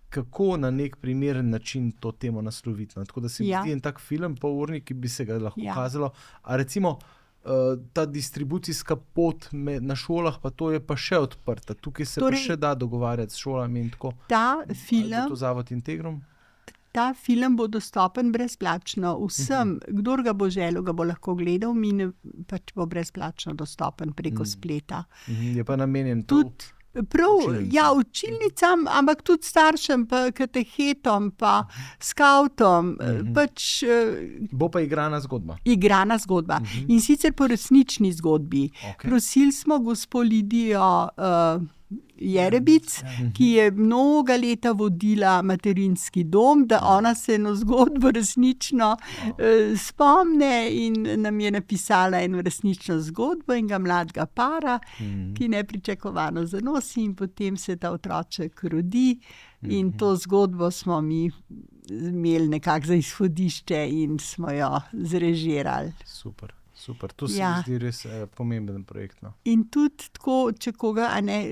[SPEAKER 1] kako na nek primeren način to temo nasloviti. Tako da se mi zdi en tak film, polurni, ki bi se ga lahko kazalo. A recimo ta distribucijska pot na šolah, pa to je pa še odprta. Tukaj se pa še da dogovarjati s šolami in tako.
[SPEAKER 3] Ta film...
[SPEAKER 1] To Zavod Integrum?
[SPEAKER 3] ta film bo dostopen brezplačno vsem. Kdor ga bo želel, ga bo lahko gledal, pač bo brezplačno dostopen preko spleta.
[SPEAKER 1] Je pa namenjen
[SPEAKER 3] Tudi učilnicam, ampak tudi staršem, pa katehetom, pa skavtom. Pač,
[SPEAKER 1] bo pa igrana zgodba.
[SPEAKER 3] Igrana zgodba. In sicer po resnični zgodbi.
[SPEAKER 1] Okay.
[SPEAKER 3] Prosili smo gospo Lidijo Jerebic, ki je mnoga leta vodila materinski dom, da ona se eno zgodbo resnično spomne in nam je napisala eno resnično zgodbo enega mladega para, ki nepričakovano zanosi in potem se ta otroček rodi in to zgodbo smo mi imeli nekako za izhodišče in smo jo zrežirali.
[SPEAKER 1] Super, to se mi zdi res pomemben projekt. No.
[SPEAKER 3] In tudi tako, če koga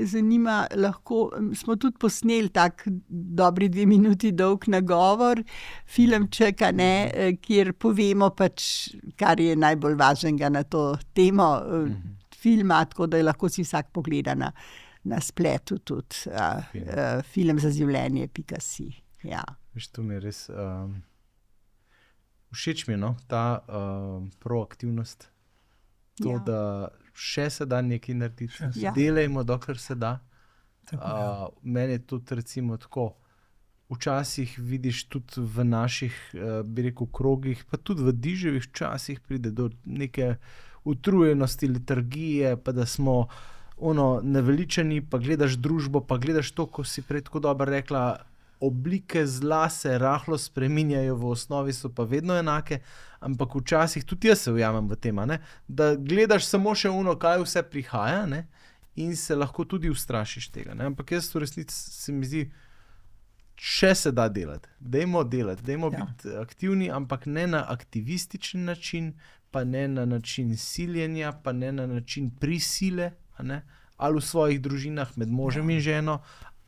[SPEAKER 3] zanima, lahko smo tudi posneli tak dobri 2 minuti dolg nagovor, filmček, kjer povemo pač, kar je najbolj važnega na to temo filma, tako da lahko si vsak pogleda na spletu tudi filmzaživljenje.si. Ja.
[SPEAKER 1] Veš, to mi je res... Všeč mi je ta proaktivnost, da še se da nekaj narediti, delajmo, dokler se da. Meni je tudi recimo tako, včasih vidiš tudi v naših, bi rekel, krogih, pa tudi v diževih včasih pride do neke utrujenosti, letargije, pa da smo naveličani, pa gledaš družbo, pa gledaš to, ko si prej tako dobro rekla, oblike zla se rahlo spreminjajo, v osnovi so pa vedno enake, ampak včasih tudi jaz se ujamem v tem, da gledaš samo še kaj vse prihaja, in se lahko tudi ustrašiš tega. Ampak jaz v resnici se mi zdi, še se da delati. Dajmo biti aktivni, ampak ne na aktivističen način, pa ne na način siljenja, pa ne na način prisile, ali v svojih družinah med možem in ženo,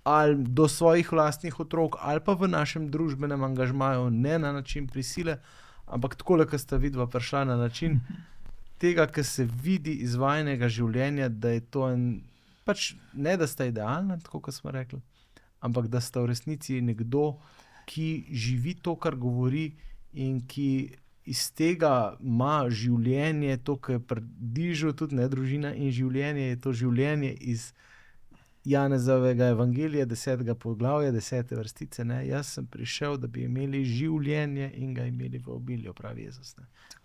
[SPEAKER 1] ali do svojih vlastnih otrok, ali pa v našem družbenem angažmaju, ne na način prisile, ampak takole, ko sta vidva prišla na način tega, ki se vidi izvajanega življenja, da je to pač ne, da sta idealna, tako kot smo rekli, ampak da sta v resnici nekdo, ki živi to, kar govori in ki iz tega ima življenje, to, kar je predižal tudi družina in življenje, je to življenje iz Janezovega evangelija, 10. poglavja, 10. vrstice. Jaz sem prišel, da bi imeli življenje in ga imeli v obilju, pravi Jezus.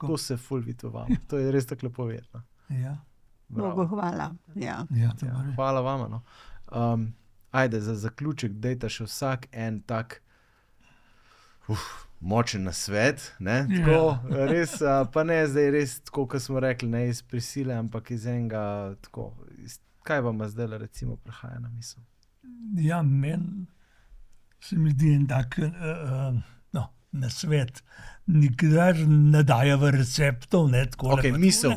[SPEAKER 1] To se ful vidi v vam. To je res tako lepo vedno.
[SPEAKER 2] Ja.
[SPEAKER 3] Bogu hvala.
[SPEAKER 1] Hvala vama. Ajde, za zaključek, dajte še vsak en tak močen nasvet. Tako, res, pa ne zdaj res, tako kot smo rekli, ne iz prisile, ampak iz enega tako... Kaj vam zdaj recimo prihaja na misel?
[SPEAKER 2] Ja, meni se mi zdi en tak nasvet. Nikdar ne daje v receptov.
[SPEAKER 1] Ok, misel,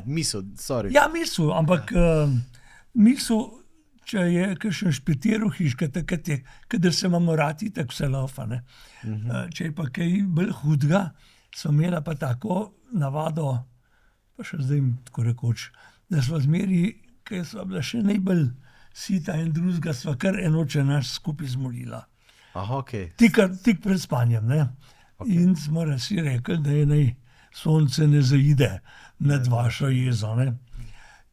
[SPEAKER 1] sorry.
[SPEAKER 2] Ja, misel, ampak misel, če je kakšen špetir v hiška, takrat je, kadar se imamo radi, tako se laufa. Če je pa kaj bolj hudega, smo imela pa tako navado, pa še zdaj tako rekoč, da smo zmeri, ki sva bila še najbolj sita in drugega, sva kar enoče naš skupaj zmolila.
[SPEAKER 1] Aha, okej.
[SPEAKER 2] Tik pred spanjem, Okay. In smo si rekli, da je naj sonce ne zaide nad vašo jezo,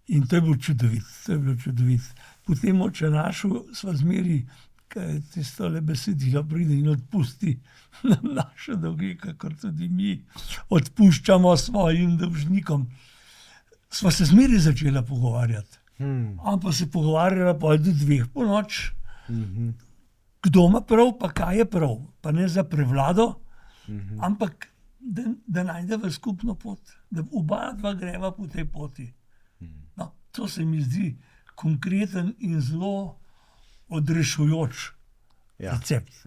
[SPEAKER 2] In to je bilo čudovit, Potem oče našo sva zmeri, kaj tisto le besedilo pride in odpusti nam naše dolge, kakor tudi mi odpuščamo svojim dolžnikom. Sva se zmeri začela pogovarjati. Ampak se pogovarjala pa do 2 ponoči. Kdo ima prav, pa kaj je prav. Pa ne za prevlado, ampak da najdeva skupno pot. Da oba dva greva po tej poti. To se mi zdi konkreten in zelo odrešujoč recept.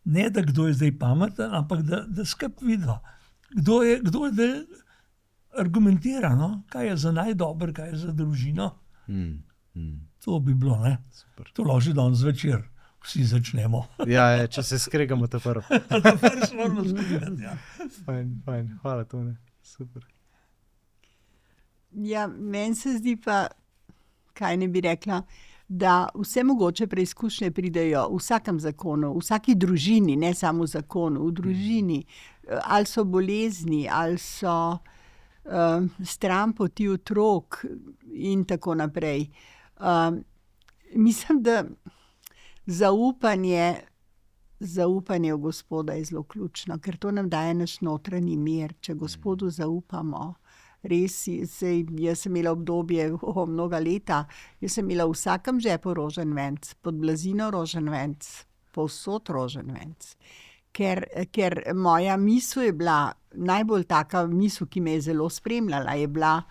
[SPEAKER 2] Ne, da kdo je zdaj pameten, ampak da skup vidva. Kdo je da argumentira, kaj je za najdober, kaj je za družino. To bi bilo, Super. To lahko že danes zvečer vsi začnemo.
[SPEAKER 1] Ja, če se skregamo ta prvo.
[SPEAKER 2] Ta prvo se moramo skregati,
[SPEAKER 1] Fajn, hvala Tone, super.
[SPEAKER 3] Ja, meni se zdi pa, kaj ne bi rekla, da vse mogoče preizkušnje pridejo v vsakem zakonu, v vsaki družini, ne samo v zakonu, v družini. Ali so bolezni, ali so stranpoti otrok in tako naprej. Mislim, da zaupanje v Gospoda je zelo ključno, ker to nam daje naš notranji mir. Če Gospodu zaupamo, res, jaz sem imela obdobje, mnoga leta, jaz sem imela v vsakem žepu rožen venc, pod blazino rožen venc, povsod rožen venc. Ker moja misel je bila, najbolj taka misel, ki me je zelo spremljala, je bila,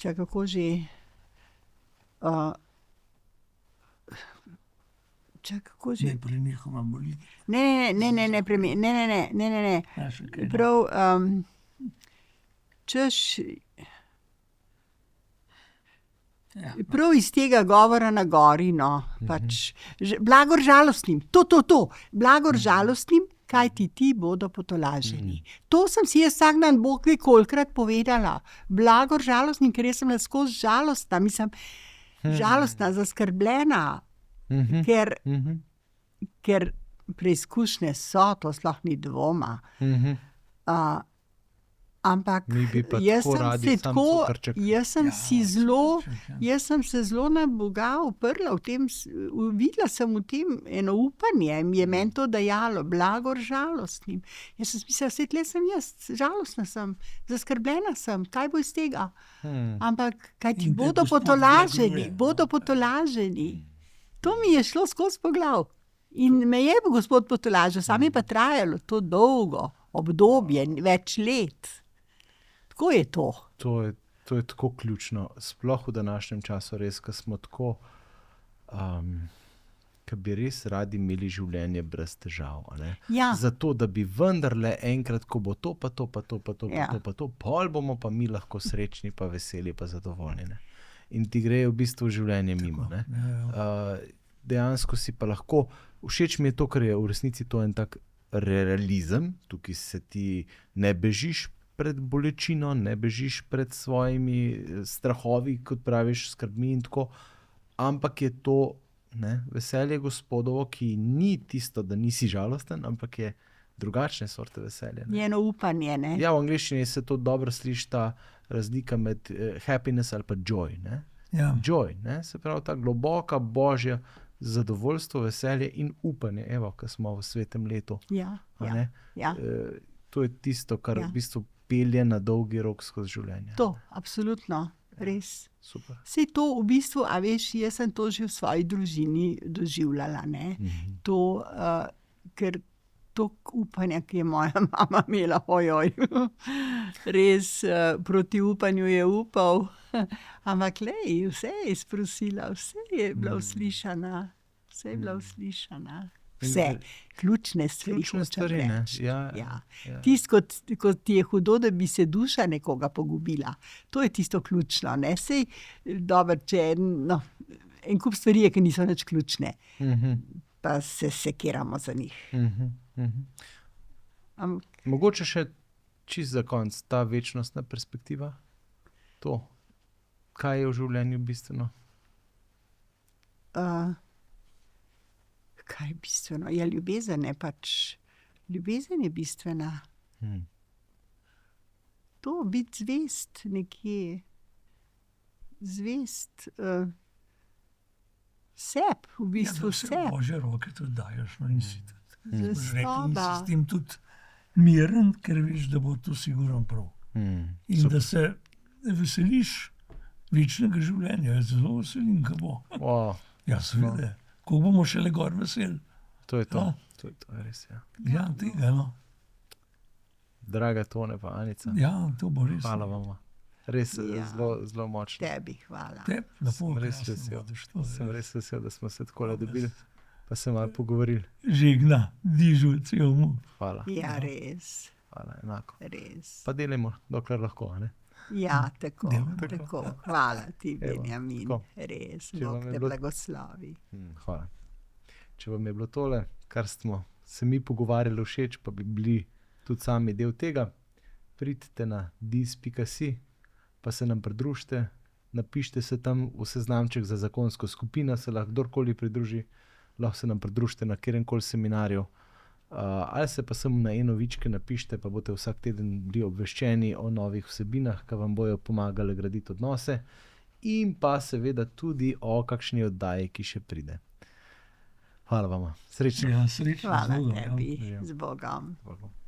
[SPEAKER 3] kako že, kako že.
[SPEAKER 2] Ne prenehoma boliti.
[SPEAKER 3] Ne. Prav, prav iz tega govora na gori, pač, blagor žalostnim, to, blagor žalostnim, kajti ti bodo potolaženi. To sem si jaz vsak dan Bog ve kolikrat povedala, blagor žalostnim, ker jaz sem bila skozi žalostna, žalostna, zaskrbljena, ker preizkušnje so, to sploh ni dvoma. Ampak jaz sem se zelo na Boga oprla v tem, videla sem v tem eno upanje, mi je meni to dajalo, blagor žalostnim. Jaz sem mislila, vse tle sem jaz, žalostna sem, zaskrbljena sem, kaj bo iz tega? Ampak kaj ti bodo potolaženi. To mi je šlo skozi po glav. In me je Gospod potolažil, sam je pa trajalo to dolgo obdobje, več let. Tako je to.
[SPEAKER 1] To je tako ključno, sploh v današnjem času res, ko smo tako, ko bi res radi imeli življenje brez težav.
[SPEAKER 3] Ja.
[SPEAKER 1] Zato, da bi vendarle enkrat, ko bo to, pol bomo pa mi lahko srečni, pa veseli, pa zadovoljni. Ne? In ti gre v bistvu življenje mimo. Ne? Dejansko si pa lahko, všeč mi je to, ker je v resnici to en tak realizem, tukaj se ti ne bežiš pred bolečino, ne bežiš pred svojimi strahovi, kot praviš, skrbmi in tako, ampak je to veselje Gospodovo, ki ni tisto, da nisi žalosten, ampak je drugačne sorte veselje.
[SPEAKER 3] Njeno upanje, ne?
[SPEAKER 1] Ja, v angleščini se to dobro sliši, ta razlika med happiness ali pa joy. Ne?
[SPEAKER 2] Ja.
[SPEAKER 1] Joy, ne? Se pravi ta globoka božja zadovoljstvo, veselje in upanje, evo, ko smo v svetem letu.
[SPEAKER 3] Ja.
[SPEAKER 1] To je tisto, kar v bistvu pelje na dolgi rok skozi življenje.
[SPEAKER 3] To, absolutno, res.
[SPEAKER 1] Super.
[SPEAKER 3] Sej to v bistvu, a veš, jaz sem to že v svoji družini doživljala, ne. To, ker to upanje, ki je moja mama imela, res proti upanju je upal, ampak lej, vse je izprosila, vse je bila uslišana, Vse, ključne stvari,
[SPEAKER 1] ne.
[SPEAKER 3] Ja. Tisto, ko ti je hudo, da bi se duša nekoga pogubila, to je tisto ključno, ne, sej, dobro, če, en kup stvari je, ki niso nič ključne, pa se sekiramo za njih.
[SPEAKER 1] Mogoče še čisto za konec, ta večnostna perspektiva, to, kaj je v življenju bistveno?
[SPEAKER 3] Kaj je bistveno? Ja, ljubezen je pač, ljubezen je bistvena. To, biti zvest nekje, zvest seb, v bistvu seb.
[SPEAKER 2] Ja, Božje roke tudi daješ, in si tudi,
[SPEAKER 3] Zvestoba.
[SPEAKER 2] s tem tudi miren, ker veš, da bo to sigurno prav. In da se veseliš večnega življenja, jaz zelo veselim, ko bo. Ja, seveda. Ko bomo šele gor veseli.
[SPEAKER 1] To je to, to je res, ja.
[SPEAKER 2] Ja, tega,
[SPEAKER 1] Draga Tone pa Anica.
[SPEAKER 2] Ja, to bo res.
[SPEAKER 1] Hvala vama. Res zelo močno.
[SPEAKER 3] Tebi hvala.
[SPEAKER 2] Lepo,
[SPEAKER 1] sem res vesel, da smo se takole dobili, pa se malo pogovorili.
[SPEAKER 2] Žegna, dižu celmu.
[SPEAKER 1] Hvala.
[SPEAKER 3] Ja, res.
[SPEAKER 1] Hvala, enako.
[SPEAKER 3] Res.
[SPEAKER 1] Pa delimo, dokler lahko, ne?
[SPEAKER 3] Ja, tako. Hvala ti, Benjamin. Res, Bog te blagoslovi.
[SPEAKER 1] Hvala. Če vam je bilo tole, kar smo se mi pogovarjali všeč, pa bi bili tudi sami del tega, pridite na dis.si, pa se nam pridružite, napišite se tam v seznamček za zakonsko skupino, se lahko kdorkoli pridruži, lahko se nam pridružite na kjerkoli seminarju. Ali se pa samo na Enovičke napišite, pa boste vsak teden bili obveščeni o novih vsebinah, ki vam bojo pomagale graditi odnose, in pa seveda tudi o kakšni oddaji, ki še pride. Hvala vam. Srečno.
[SPEAKER 2] Ja, srečno.
[SPEAKER 3] Hvala
[SPEAKER 2] z Bogom,
[SPEAKER 3] tebi,
[SPEAKER 1] Ja.
[SPEAKER 3] z Bogom.
[SPEAKER 1] Hvala.